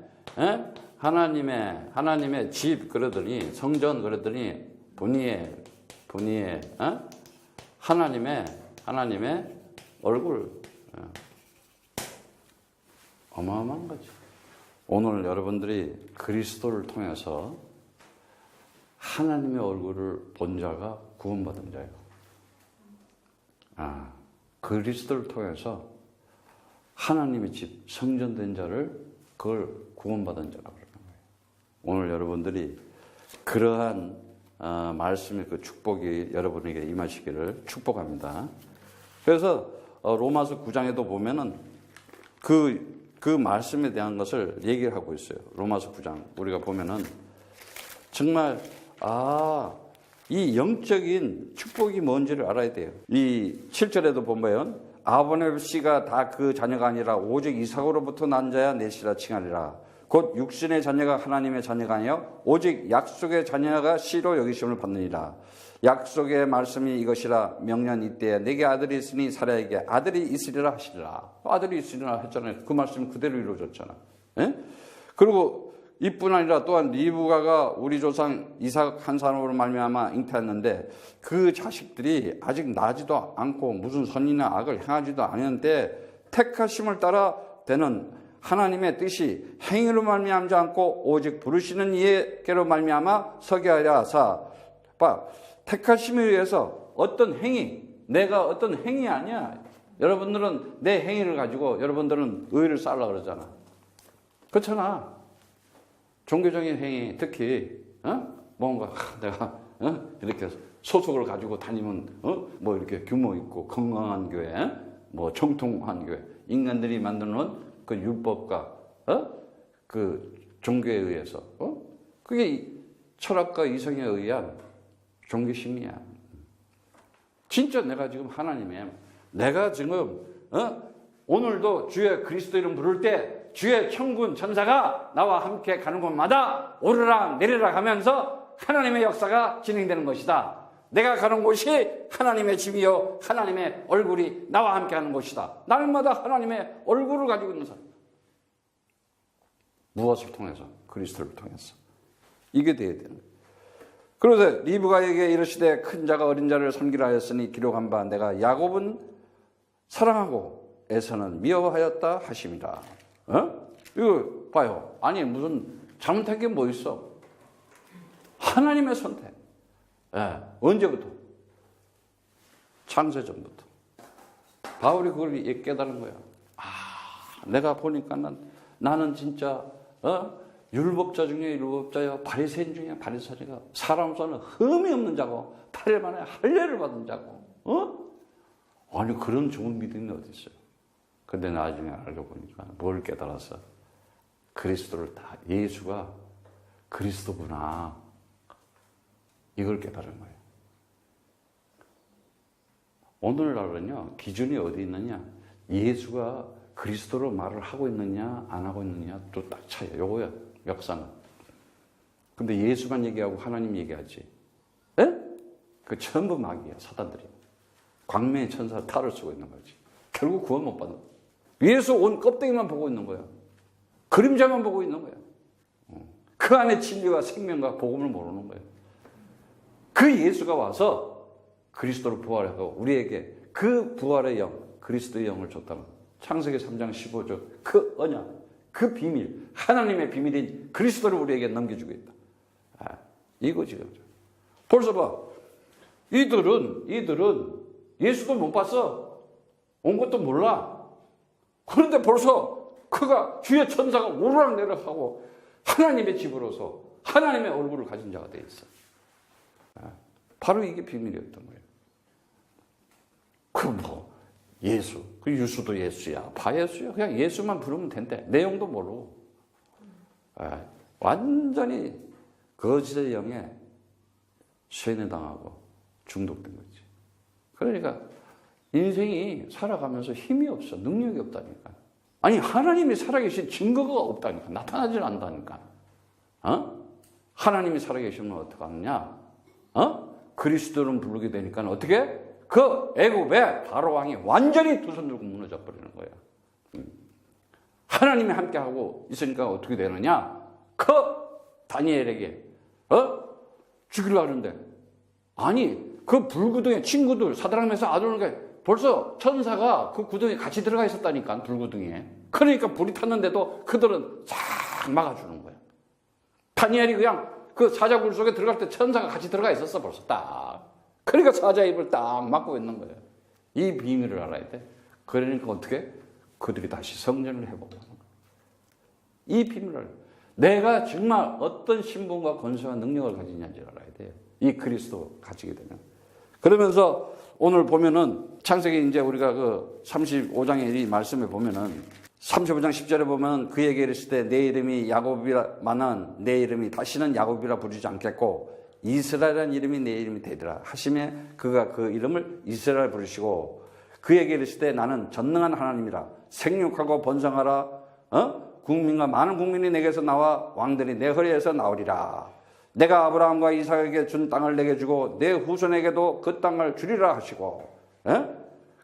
집 그러더니 성전 그러더니 브니엘, 하나님의 얼굴. 어마어마한 거죠. 오늘 여러분들이 그리스도를 통해서 하나님의 얼굴을 본 자가 구원받은 자예요. 그리스도를 통해서 하나님의 집, 성전된 자를 그걸 구원받은 자라고 그러는 거예요. 오늘 여러분들이 그러한 말씀의 그 축복이 여러분에게 임하시기를 축복합니다. 그래서 로마서 9장에도 보면은 그 말씀에 대한 것을 얘기를 하고 있어요. 로마서 9장 우리가 보면은 정말 이 영적인 축복이 뭔지를 알아야 돼요. 이 7절에도 보면 아브라함의 씨가 다 그 자녀가 아니라 오직 이삭으로부터 난 자야 내 씨라 칭하리라. 곧 육신의 자녀가 하나님의 자녀가 아니요 오직 약속의 자녀가 씨로 여기심을 받느니라. 약속의 말씀이 이것이라 명년 이때에 내게 아들이 있으니 사라에게 아들이 있으리라 하시리라. 아들이 있으리라 했잖아요. 그 말씀이 그대로 이루어졌잖아. 예? 그리고 이뿐 아니라 또한 리브가가 우리 조상 이삭 한 사람으로 말미암아 잉태했는데 그 자식들이 아직 나지도 않고 무슨 선이나 악을 행하지도 않았는데 택하심을 따라 되는 하나님의 뜻이 행위로 말미암지 않고 오직 부르시는 이에게로 말미암아 서게 하려 하사. 택하심에 의해서 어떤 행위, 내가 어떤 행위 아니야. 여러분들은 내 행위를 가지고 여러분들은 의를 쌓으려고 그러잖아. 그렇잖아. 종교적인 행위, 특히 뭔가 내가 이렇게 소속을 가지고 다니면 뭐 이렇게 규모 있고 건강한 교회, 뭐 정통한 교회, 인간들이 만드는 그 율법과 그 종교에 의해서 그게 철학과 이성에 의한 종교심이야. 진짜 내가 지금 하나님의 내가 지금 오늘도 주의 그리스도 이름 부를 때 주의 천군 천사가 나와 함께 가는 곳마다 오르락 내리락 하면서 하나님의 역사가 진행되는 것이다. 내가 가는 곳이 하나님의 집이요 하나님의 얼굴이 나와 함께 하는 곳이다. 날마다 하나님의 얼굴을 가지고 있는 사람. 무엇을 통해서? 그리스도를 통해서. 이게 돼야 되는 거예요. 그래서 리브가에게 이르시되 큰 자가 어린 자를 섬기라 하였으니 기록한 바 내가 야곱은 사랑하고 에서는 미워하였다 하심이라. 이거 봐요. 아니 무슨 잘못한 게 뭐 있어? 하나님의 선택. 언제부터? 창세전부터. 바울이 그걸 깨달은 거야. 내가 보니까 나는 진짜 율법자 중에 율법자야, 바리새인 중에 바리새인이가 사람으로서는 흠이 없는 자고 8일 만에 할례를 받은 자고. 아니 그런 좋은 믿음이 어디 있어요? 근데 나중에 알고 보니까 뭘 깨달았어? 그리스도를 다 예수가 그리스도구나. 이걸 깨달은 거예요. 오늘날은요 기준이 어디 있느냐? 예수가 그리스도로 말을 하고 있느냐 안 하고 있느냐 또 딱 차이야. 요거야 역사는. 근데 예수만 얘기하고 하나님 얘기하지. 그 전부 마귀야. 사단들이. 광명의 천사 탈을 쓰고 있는 거지. 결국 구원 못 받는 거야. 예수 온 껍데기만 보고 있는 거야. 그림자만 보고 있는 거야. 그 안에 진리와 생명과 복음을 모르는 거예요. 그 예수가 와서 그리스도로 부활하고 우리에게 그 부활의 영, 그리스도의 영을 줬다는 거예요. 창세기 3장 15절 그 언약, 그 비밀, 하나님의 비밀인 그리스도를 우리에게 넘겨주고 있다. 이거지. 벌써 봐. 이들은 예수도 못 봤어. 온 것도 몰라. 그런데 벌써 그가 주의 천사가 오르락내리락 하고 하나님의 집으로서 하나님의 얼굴을 가진 자가 돼 있어. 바로 이게 비밀이었던 거예요. 예수, 그 유수도 예수야, 바예수야. 그냥 예수만 부르면 된대. 내용도 모르고. 완전히 거짓의 영에 세뇌당하고 중독된 거지. 그러니까 인생이 살아가면서 힘이 없어. 능력이 없다니까. 아니 하나님이 살아계신 증거가 없다니까. 나타나질 않는다니까. 하나님이 살아계시면 어떡하느냐? 그리스도를 부르게 되니까 어떻게? 그 애굽의 바로 왕이 완전히 두 손 들고 무너져 버리는 거야. 하나님이 함께하고 있으니까 어떻게 되느냐? 그 다니엘에게 죽이려고 하는데 아니 그 불구덩이 친구들 사드락 메삭 아벨고니고 벌써 천사가 그 구덩이에 같이 들어가 있었다니까. 불구덩이에. 그러니까 불이 탔는데도 그들은 싹 막아주는 거야. 다니엘이 그냥 그 사자 굴 속에 들어갈 때 천사가 같이 들어가 있었어 벌써 딱. 그러니까 사자 입을 딱 막고 있는 거예요. 이 비밀을 알아야 돼. 그러니까 어떻게? 그들이 다시 성전을 회복하는 거예요. 이 비밀을 내가 정말 어떤 신분과 권세와 능력을 가지냐를 알아야 돼요. 이 그리스도 가지게 되면. 그러면서 오늘 보면은 창세기 이제 우리가 그 35장의 이 말씀을 보면은 35장 10절에 보면 그에게 이르실 때 내 이름이 야곱이라마는 내 이름이 다시는 야곱이라 부르지 않겠고 이스라엘이라는 이름이 내 이름이 되리라 하시매 그가 그 이름을 이스라엘 부르시고 그에게 이르실 때 나는 전능한 하나님이라 생육하고 번성하라 국민과 많은 국민이 내게서 나와 왕들이 내 허리에서 나오리라. 내가 아브라함과 이삭에게 준 땅을 내게 주고 내 후손에게도 그 땅을 주리라 하시고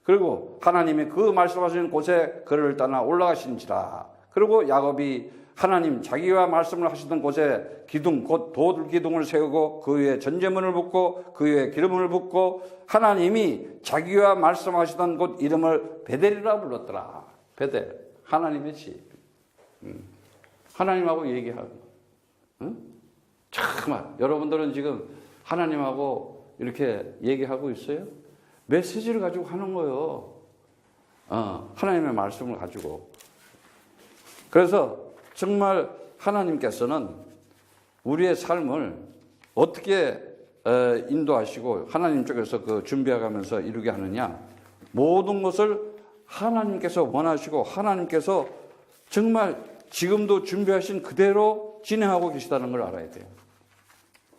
그리고 하나님이 그 말씀하신 곳에 그를 떠나 올라가신지라. 그리고 야곱이 하나님 자기와 말씀을 하시던 곳에 기둥 곧 돌 기둥을 세우고 그 위에 전제문을 붓고 그 위에 기름을 붓고 하나님이 자기와 말씀하시던 곳 이름을 베델이라 불렀더라. 베델 하나님의 집. 하나님하고 얘기하고 정말 여러분들은 지금 하나님하고 이렇게 얘기하고 있어요? 메시지를 가지고 하는 거예요. 하나님의 말씀을 가지고. 그래서 정말 하나님께서는 우리의 삶을 어떻게 인도하시고 하나님 쪽에서 그 준비해가면서 이루게 하느냐. 모든 것을 하나님께서 원하시고 하나님께서 정말 지금도 준비하신 그대로 진행하고 계시다는 걸 알아야 돼요.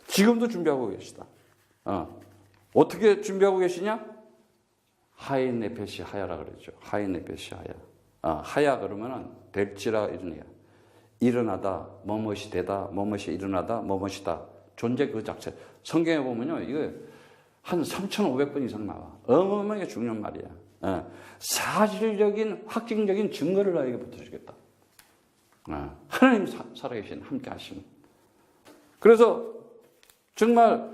지금도 준비하고 계시다. 어떻게 준비하고 계시냐? 하인 네페시 하야라 그러죠. 하인 네페시 하야. 하야 그러면은 될지라 이러네요. 일어나다, 뭐뭇이 되다, 뭐뭇이 일어나다, 뭐뭇이다. 존재 그 자체. 성경에 보면요, 이거 한 3,500번 이상 나와. 어마어마하게 중요한 말이야. 사실적인, 확증적인 증거를 나에게 붙여주겠다. 하나님 살아계신 함께 하시는. 그래서 정말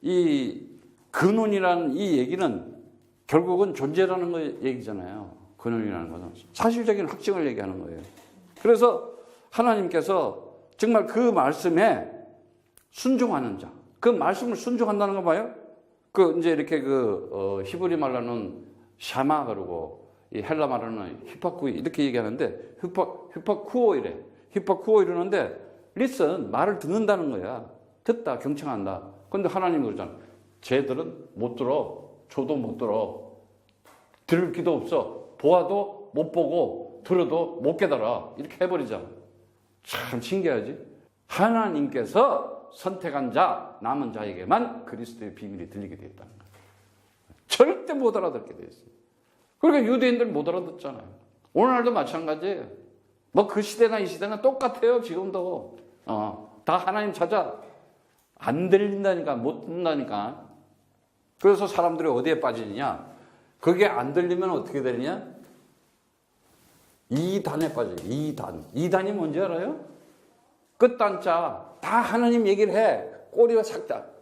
이 근원이라는 이 얘기는 결국은 존재라는 거 얘기잖아요. 근원이라는 것은 사실적인 확증을 얘기하는 거예요. 그래서 하나님께서 정말 그 말씀에 순종하는 자, 그 말씀을 순종한다는 거 봐요. 이제 이렇게 히브리 말로는 샤마 그러고 이 헬라 말로는 히파쿠이 이렇게 얘기하는데 히파쿠오 이래. 히파쿠오 이러는데 listen 말을 듣는다는 거야. 듣다 경청한다. 근데 하나님 그러잖아. 쟤들은 못 들어. 저도 못 들어. 들을 기도 없어. 보아도 못 보고 들어도 못 깨달아. 이렇게 해버리잖아. 참 신기하지? 하나님께서 선택한 자, 남은 자에게만 그리스도의 비밀이 들리게 되어 있다는 거예요. 절대 못 알아듣게 되어 있어요. 그러니까 유대인들 못 알아듣잖아요. 오늘날도 마찬가지예요. 뭐 그 시대나 이 시대나 똑같아요. 지금도. 다 하나님 찾아. 안 들린다니까, 못 듣는다니까. 그래서 사람들이 어디에 빠지느냐? 그게 안 들리면 어떻게 되느냐? 이단에 빠져요. 이단. 이단이 뭔지 알아요? 끝단자. 다 하나님 얘기를 해. 꼬리가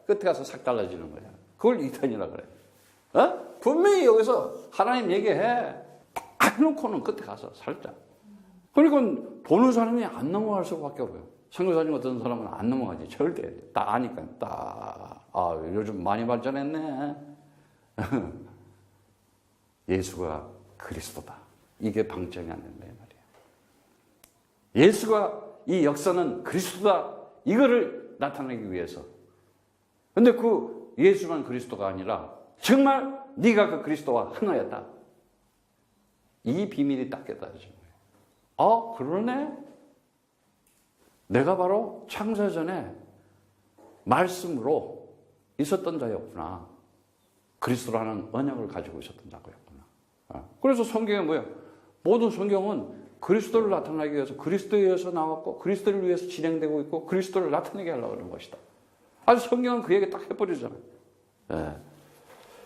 끝에 가서 싹 달라지는 거야. 그걸 이단이라 그래. 분명히 여기서 하나님 얘기해. 딱 해놓고는 끝에 가서 살짝. 그러니까 보는 사람이 안 넘어갈 수밖에 없어요. 선교사님 어떤 사람은 안 넘어가지. 절대. 딱 아니까. 요즘 많이 발전했네. 예수가 그리스도다. 이게 방점이 안 된다. 이 말이에요. 예수가 이 역사는 그리스도다. 이거를 나타내기 위해서. 근데 그 예수만 그리스도가 아니라 정말 네가 그 그리스도와 하나였다. 이 비밀이 딱 깨달아진 거예요. 그러네? 내가 바로 창세 전에 말씀으로 있었던 자였구나. 그리스도라는 언약을 가지고 있었던 자였구나. 그래서 성경에 뭐예요? 모든 성경은 그리스도를 나타내기 위해서 그리스도에 의해서 나왔고 그리스도를 위해서 진행되고 있고 그리스도를 나타내게 하려고 하는 것이다. 아주 성경은 그 얘기 딱 해버리잖아요.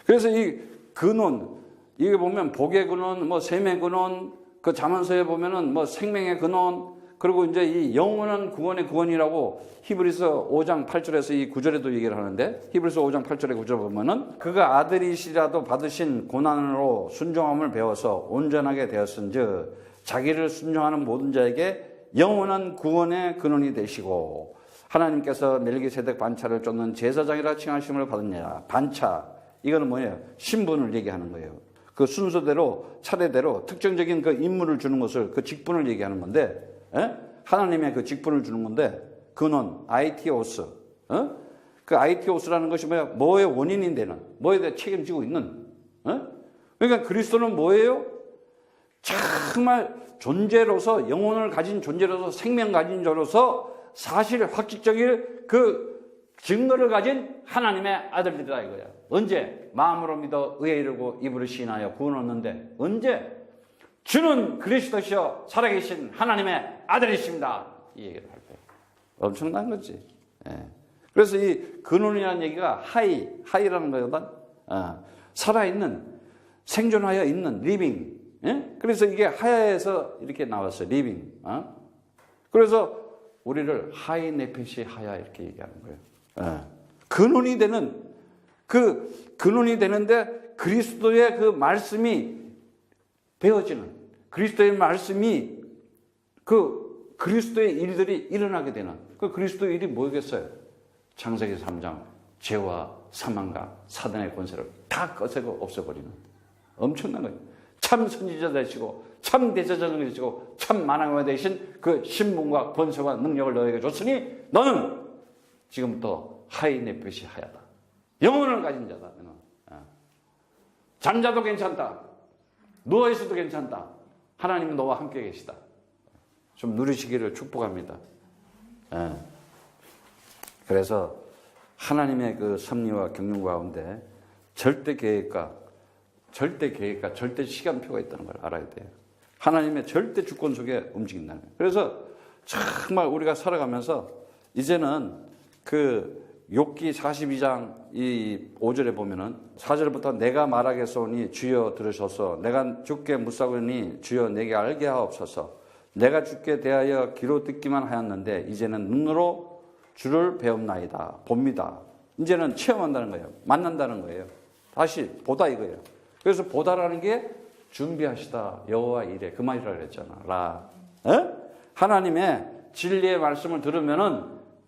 그래서 이 근원, 이게 보면 복의 근원, 뭐 셈의 근원, 그 잠언서에 보면은 뭐 생명의 근원, 그리고 이제 이 영원한 구원의 구원이라고 히브리서 5장 8절에서 이 9절에도 얘기를 하는데, 히브리서 5장 8절에 9절 보면은 그가 아들이시라도 받으신 고난으로 순종함을 배워서 온전하게 되었은즉 자기를 순종하는 모든 자에게 영원한 구원의 근원이 되시고 하나님께서 멜기세덱 반차를 쫓는 제사장이라 칭하심을 받았냐. 반차, 이거는 뭐예요? 신분을 얘기하는 거예요. 그 순서대로 차례대로 특정적인 그 임무를 주는 것을, 그 직분을 얘기하는 건데, 하나님의 그 직분을 주는 건데, 근원, 아이티오스, 그 아이티오스라는 것이 뭐야? 뭐의 원인이 되는, 뭐에 대해 책임지고 있는, 그러니까 그리스도는 뭐예요? 정말 존재로서, 영혼을 가진 존재로서, 생명 가진 자로서 사실 확직적인 그 증거를 가진 하나님의 아들이다 이거야. 언제? 마음으로 믿어 의에 이르고 입으로 시인하여 구원 얻는데, 언제? 주는 그리스도시여 살아계신 하나님의 아들이십니다. 이 얘기를 할 거예요. 엄청난 거지. 예. 그래서 이 근원이라는 얘기가 하이라는 거거든. 살아있는, 생존하여 있는, 리빙. 예? 그래서 이게 하야에서 이렇게 나왔어요. 리빙. 그래서 우리를 하이 네페시 하야 이렇게 얘기하는 거예요. 예. 근원이 되는, 그 근원이 되는데 그리스도의 그 말씀이 되어지는, 그리스도의 말씀이 그 그리스도의 일들이 일어나게 되는, 그 그리스도의 일이 뭐겠어요? 창세기 3장 죄와 사망과 사단의 권세를 다 꺼세고 없애버리는 엄청난 거예요. 참 선지자 되시고 참 대제자 되시고 참 만왕의 되신 그 신분과 권세와 능력을 너에게 줬으니 너는 지금부터 하이네펫이 하야다. 영혼을 가진 자다. 잠자도 괜찮다. 누워있어도 괜찮다. 하나님은 너와 함께 계시다. 좀 누리시기를 축복합니다. 그래서 하나님의 그 섭리와 경륜 가운데 절대 계획과 절대 시간표가 있다는 걸 알아야 돼요. 하나님의 절대 주권 속에 움직인다는 거예요. 그래서 정말 우리가 살아가면서 이제는 그 욥기 42장 이 5절에 보면은 4절부터 내가 말하겠소니 주여 들으소서, 내가 주께 묻사오니 주여 내게 알게 하옵소서, 내가 주께 대하여 귀로 듣기만 하였는데 이제는 눈으로 주를 배움나이다. 봅니다. 이제는 체험한다는 거예요. 만난다는 거예요. 다시 보다 이거예요. 그래서 보다라는 게 준비하시다 여호와 이래, 그 말이라 그랬잖아. 하나님의 진리의 말씀을 들으면은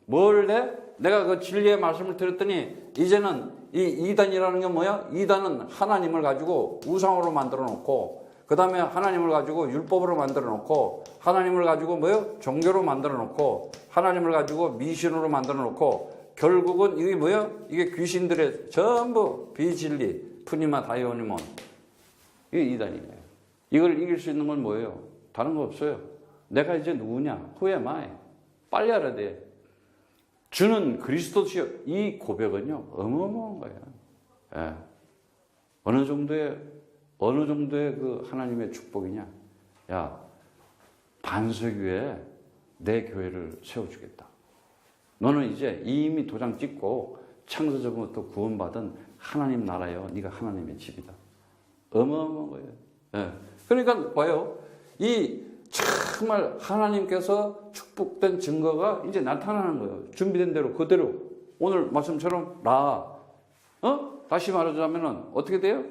뭘 해? 내가 그 진리의 말씀을 들었더니 이제는 이 이단이라는 게 뭐야? 이단은 하나님을 가지고 우상으로 만들어 놓고, 그 다음에 하나님을 가지고 율법으로 만들어 놓고, 하나님을 가지고 뭐요? 종교로 만들어 놓고, 하나님을 가지고 미신으로 만들어 놓고, 결국은 이게 뭐야? 이게 귀신들의 전부 비진리, 푸니마 다이오니몬, 이게 이단이에요. 이걸 이길 수 있는 건 뭐예요? 다른 거 없어요. 내가 이제 누구냐? Who am I? 빨리 알아야 돼. 주는 그리스도시여. 이 고백은요, 어마어마한 거예요. 예. 어느 정도의 그 하나님의 축복이냐? 야, 반석 위에 내 교회를 세워주겠다. 너는 이제 이미 도장 찍고 창세전부터 구원받은 하나님 나라요. 네가 하나님의 집이다. 어마어마한 거예요. 예. 그러니까 봐요. 이 정말 하나님께서 축복된 증거가 이제 나타나는 거예요. 준비된 대로 그대로. 오늘 말씀처럼 다시 말하자면 어떻게 돼요?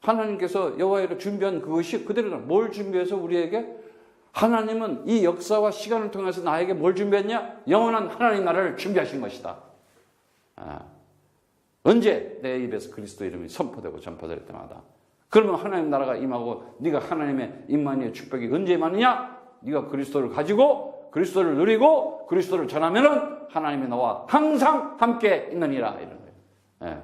하나님께서 여호와의 준비한 그것이 그대로다. 뭘 준비해서 우리에게? 하나님은 이 역사와 시간을 통해서 나에게 뭘 준비했냐? 영원한 하나님 나라를 준비하신 것이다. 언제 내 입에서 그리스도 이름이 선포되고 전파될 때마다. 그러면 하나님 나라가 임하고 네가 하나님의 임만의 축복이 언제 임하느냐? 네가 그리스도를 가지고 그리스도를 누리고 그리스도를 전하면은 하나님이 너와 항상 함께 있느니라, 이런 거예요.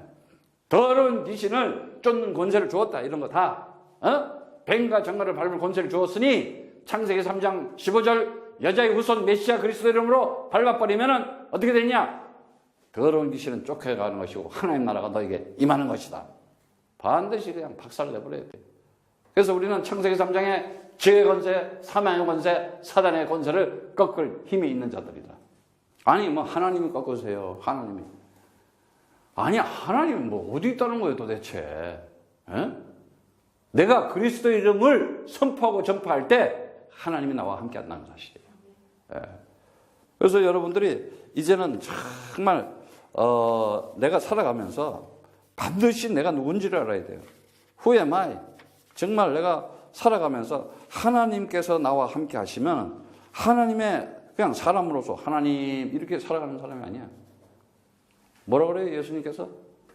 더러운 귀신을 쫓는 권세를 주었다, 이런 거 다. 뱀과 정갈을 밟을 권세를 주었으니 창세기 3장 15절 여자의 후손 메시아 그리스도 이름으로 밟아버리면은 어떻게 되냐? 더러운 귀신은 쫓겨가는 것이고 하나님 나라가 너에게 임하는 것이다. 반드시 그냥 박살내버려야 돼. 그래서 우리는 창세기 3장에 죄의 권세, 사망의 권세, 사단의 권세를 꺾을 힘이 있는 자들이다. 아니 뭐 하나님이 꺾으세요. 하나님이. 아니 하나님이 뭐 어디 있다는 거예요 도대체. 내가 그리스도 이름을 선포하고 전파할 때 하나님이 나와 함께 한다는 사실이에요. 그래서 여러분들이 이제는 정말 내가 살아가면서 반드시 내가 누군지를 알아야 돼요. Who am I? 정말 내가 살아가면서 하나님께서 나와 함께 하시면 하나님의 그냥 사람으로서 하나님 이렇게 살아가는 사람이 아니야. 뭐라 그래요? 예수님께서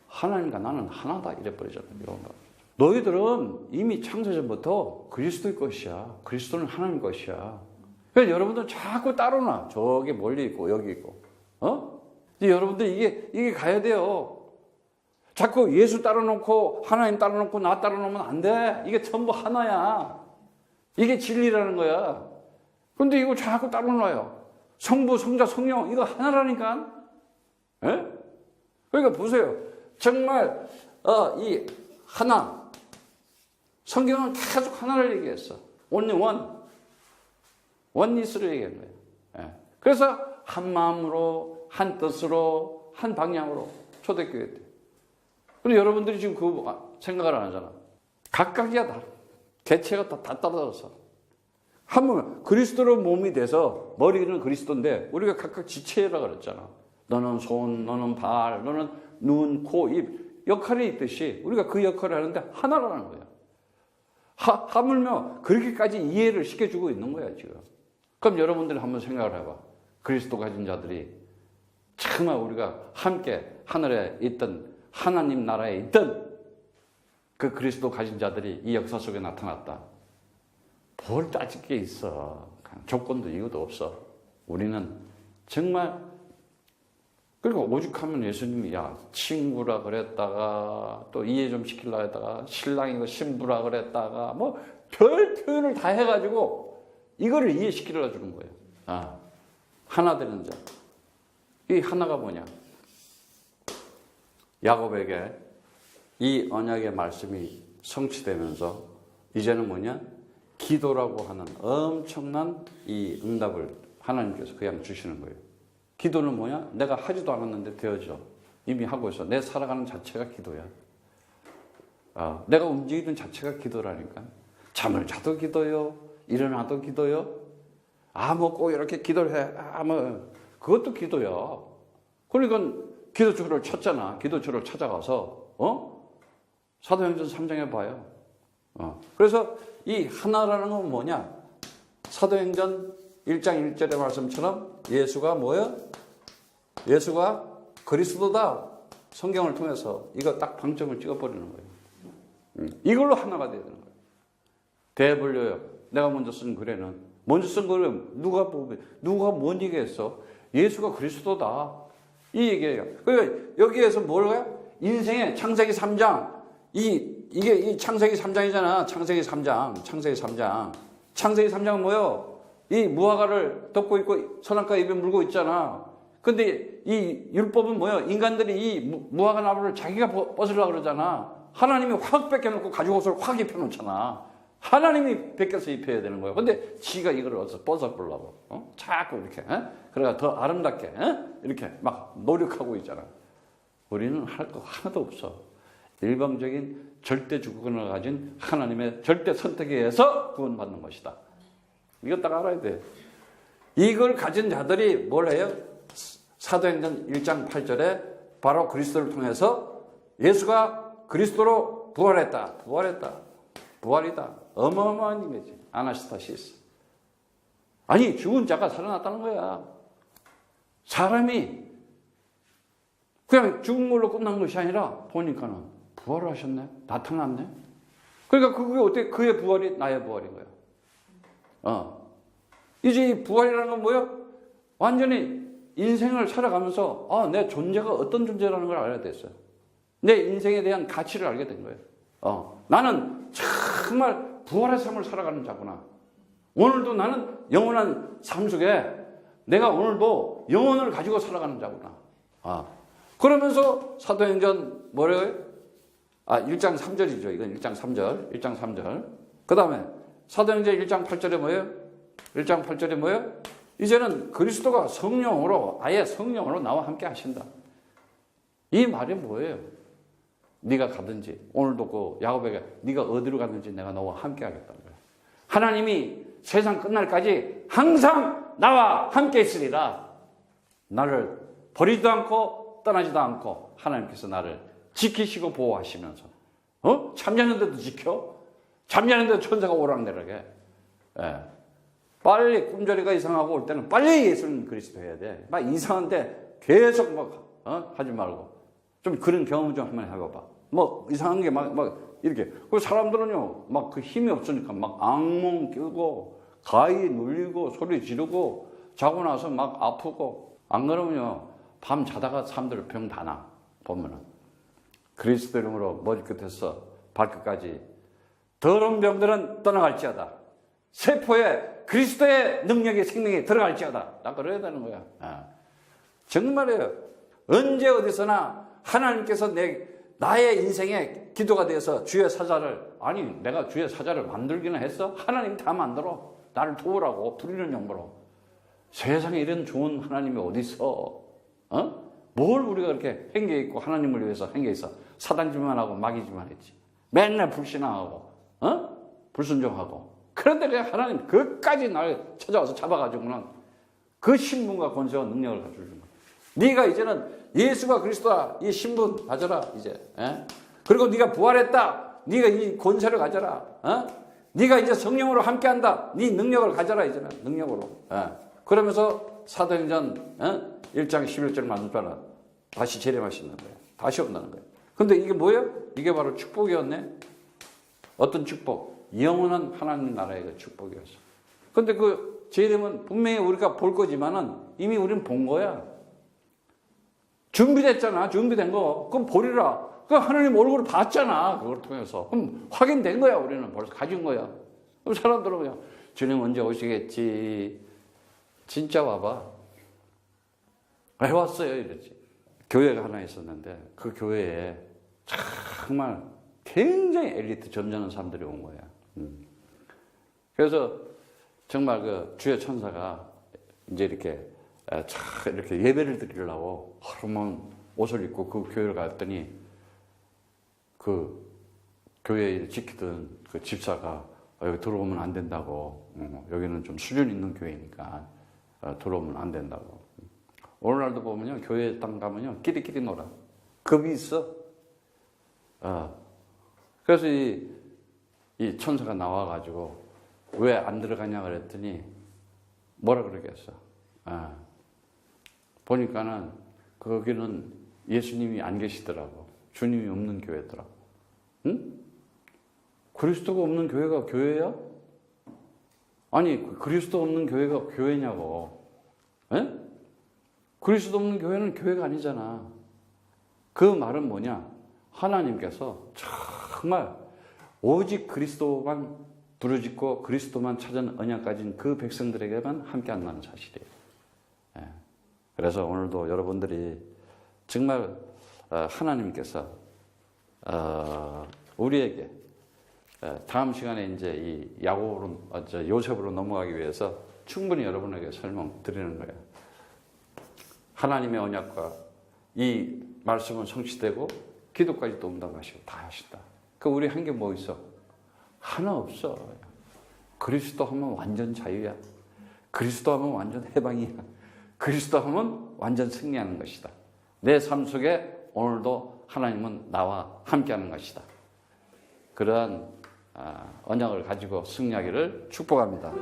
하나님과 나는 하나다 이래 버리잖아요. 너희들은 이미 창세전부터 그리스도의 것이야. 그리스도는 하나님 것이야. 그러니까 여러분들 자꾸 따로나 저기 멀리 있고 여기 있고, 이제 여러분들 이게 가야 돼요. 자꾸 예수 따라놓고 하나님 따라놓고 나 따라놓으면 안 돼. 이게 전부 하나야. 이게 진리라는 거야. 근데 이거 자꾸 따라놔요. 성부, 성자, 성령 이거 하나라니까. 예? 그러니까 보세요. 정말 이 하나 성경은 계속 하나를 얘기했어. only one. 원리스를 얘기한 거예요. 예. 그래서 한 마음으로 한 뜻으로 한 방향으로 초대교회 때. 근데 여러분들이 지금 그 생각을 안 하잖아. 각각이야 다. 개체가 다 떨어져서. 한번 그리스도로 몸이 돼서 머리는 그리스도인데 우리가 각각 지체라 그랬잖아. 너는 손, 너는 발, 너는 눈, 코, 입 역할이 있듯이 우리가 그 역할을 하는데 하나라는 거야. 하물며 그렇게까지 이해를 시켜주고 있는 거야 지금. 그럼 여러분들이 한번 생각을 해봐. 그리스도 가진 자들이 정말 우리가 함께 하늘에 있던 하나님 나라에 있던 그 그리스도 가진 자들이 이 역사 속에 나타났다. 뭘 따질 게 있어. 조건도 이유도 없어. 우리는 정말 그리고 오죽하면 예수님이 친구라 그랬다가 또 이해 좀 시키려고 했다가 신랑이고 신부라 그랬다가 뭐 별 표현을 다 해가지고 이거를 이해시키려 주는 거예요. 하나 되는 자. 이 하나가 뭐냐? 야곱에게 이 언약의 말씀이 성취되면서 이제는 뭐냐? 기도라고 하는 엄청난 이 응답을 하나님께서 그냥 주시는 거예요. 기도는 뭐냐? 내가 하지도 않았는데 되어져. 이미 하고 있어. 내 살아가는 자체가 기도야. 내가 움직이는 자체가 기도라니까. 잠을 자도 기도요. 일어나도 기도요. 뭐 꼭 이렇게 기도를 해. 뭐 그것도 기도야. 그러니까 기도처를 찾잖아. 기도처를 찾아가서 사도행전 3장에 봐요. 그래서 이 하나라는 건 뭐냐? 사도행전 1장 1절의 말씀처럼 예수가 뭐예요? 예수가 그리스도다. 성경을 통해서 이거 딱 방점을 찍어버리는 거예요. 이걸로 하나가 되야 되는 거예요. 대분류요. 내가 먼저 쓴 글에는 먼저 쓴 글은 누가 뭔 얘기했어? 예수가 그리스도다. 이 얘기예요. 그러니까 여기에서 뭐예요? 인생의 창세기 3장 이게 이 창세기 3장이잖아. 창세기 3장. 창세기 3장은 뭐예요? 이 무화과를 덮고 있고 선악과 입에 물고 있잖아. 근데 이 율법은 뭐예요? 인간들이 이 무화과 나무를 자기가 벗으려고 그러잖아. 하나님이 확 뺏겨놓고 가죽 옷을 확 입혀놓잖아. 하나님이 벗겨서 입혀야 되는 거예요. 근데 지가 이걸 어디서 벗어보려고 자꾸 이렇게 그래가 더 아름답게 이렇게 막 노력하고 있잖아. 우리는 할 거 하나도 없어. 일방적인 절대 주권을 가진 하나님의 절대 선택에 의해서 구원받는 것이다. 이거 딱 알아야 돼. 이걸 가진 자들이 뭘 해요? 사도행전 1장 8절에 바로 그리스도를 통해서 예수가 그리스도로 부활했다. 부활이다. 어마어마한 이미지. 아나스타시스. 아니 죽은 자가 살아났다는 거야. 사람이 그냥 죽은 걸로 끝난 것이 아니라 보니까는 부활을 하셨네. 나타났네. 그러니까 그게 어떻게 그의 부활이 나의 부활인 거야. 이제 이 부활이라는 건 뭐예요? 완전히 인생을 살아가면서 내 존재가 어떤 존재라는 걸 알아야 됐어요. 내 인생에 대한 가치를 알게 된 거예요. 나는 정말 부활의 삶을 살아가는 자구나. 오늘도 나는 영원한 삶 속에 내가 오늘도 영혼을 가지고 살아가는 자구나. 그러면서 사도행전 뭐래요? 1장 3절이죠. 이건 1장 3절. 그 다음에 사도행전 1장 8절에 뭐예요? 1장 8절에 뭐예요? 이제는 그리스도가 성령으로 아예 성령으로 나와 함께 하신다. 이 말이 뭐예요? 네가 가든지 오늘도 그 야곱에게 네가 어디로 가든지 내가 너와 함께 하겠다는 거예요. 하나님이 세상 끝날까지 항상 나와 함께 있으리라. 나를 버리지도 않고 떠나지도 않고 하나님께서 나를 지키시고 보호하시면서 잠자는데도 지켜? 잠자는데도 천사가 오락내락해. 빨리 꿈자리가 이상하고 올 때는 빨리 예수님 그리스도 해야 돼. 막 이상한데 계속 막 하지 말고 좀 그런 경험 좀 한번 해봐봐. 뭐 이상한 게 막 이렇게. 그 사람들은요 막 그 힘이 없으니까 막 악몽 끼고 가위 눌리고 소리 지르고 자고 나서 막 아프고 안 그러면요 밤 자다가 사람들 병 다 나. 보면은 그리스도 이름으로 머리끝에서 발끝까지 더러운 병들은 떠나갈지어다. 세포에 그리스도의 능력이 생명이 들어갈지어다. 나 그래야 되는 거야. 정말이에요. 언제 어디서나 하나님께서 나의 인생에 기도가 되어서 주의 사자를, 아니 내가 주의 사자를 만들기는 했어? 하나님 다 만들어. 나를 도우라고 부리는 용도로. 세상에 이런 좋은 하나님이 어디 있어? 뭘 우리가 그렇게 행계 있고 하나님을 위해서 행계 있어? 사단짓만 하고 마귀짓만 했지. 맨날 불신앙하고 불순종하고. 그런데 그냥 하나님 그까지 날 찾아와서 잡아가지고는 그 신분과 권세와 능력을 가지고 주는 거야. 네가 이제는 예수가 그리스도다. 이 신분 가져라 이제. 그리고 네가 부활했다. 네가 이 권세를 가져라. 네가 이제 성령으로 함께한다. 네 능력을 가져라 이제는 능력으로. 그러면서 사도행전 1장 11절 만들잖아. 다시 재림하시는 거예요. 다시 온다는 거예요. 근데 이게 뭐예요? 이게 바로 축복이었네. 어떤 축복? 영원한 하나님 나라의 그 축복이었어. 근데 그 재림은 분명히 우리가 볼 거지만은 이미 우리는 본 거야. 준비됐잖아. 준비된 거. 그럼 보리라. 그 하나님 얼굴을 봤잖아. 그걸 통해서. 그럼 확인된 거야. 우리는 벌써 가진 거야. 그럼 사람들은 그냥 주님 언제 오시겠지. 진짜 와봐. 왜 왔어요? 이랬지. 교회가 하나 있었는데 그 교회에 정말 굉장히 엘리트 점잖은 사람들이 온 거야. 그래서 정말 그 주의 천사가 이제 이렇게 예배를 드리려고 허름한 옷을 입고 그 교회를 갔더니 그 교회를 지키던 그 집사가 여기 들어오면 안 된다고. 여기는 좀 수준 있는 교회니까 들어오면 안 된다고. 오늘날도 보면요 교회 땅 가면요 끼리끼리 놀아. 겁이 있어. 그래서 이 천사가 나와가지고 왜 안 들어가냐 그랬더니 뭐라 그러겠어. 보니까는 거기는 예수님이 안 계시더라고. 주님이 없는 교회더라고. 응? 그리스도가 없는 교회가 교회야? 아니 그리스도 없는 교회가 교회냐고. 에? 그리스도 없는 교회는 교회가 아니잖아. 그 말은 뭐냐? 하나님께서 정말 오직 그리스도만 부르짖고 그리스도만 찾은 언약 가진 그 백성들에게만 함께 한다는 사실이에요. 그래서 오늘도 여러분들이 정말 하나님께서 우리에게 다음 시간에 이제 이 요셉으로 넘어가기 위해서 충분히 여러분에게 설명드리는 거예요. 하나님의 언약과 이 말씀은 성취되고 기도까지 또 응답하시고 다 하신다. 그 우리 한 게 뭐 있어? 하나 없어. 그리스도 하면 완전 자유야. 그리스도 하면 완전 해방이야. 그리스도 하면 완전 승리하는 것이다. 내 삶 속에 오늘도 하나님은 나와 함께하는 것이다. 그러한 언약을 가지고 승리하기를 축복합니다.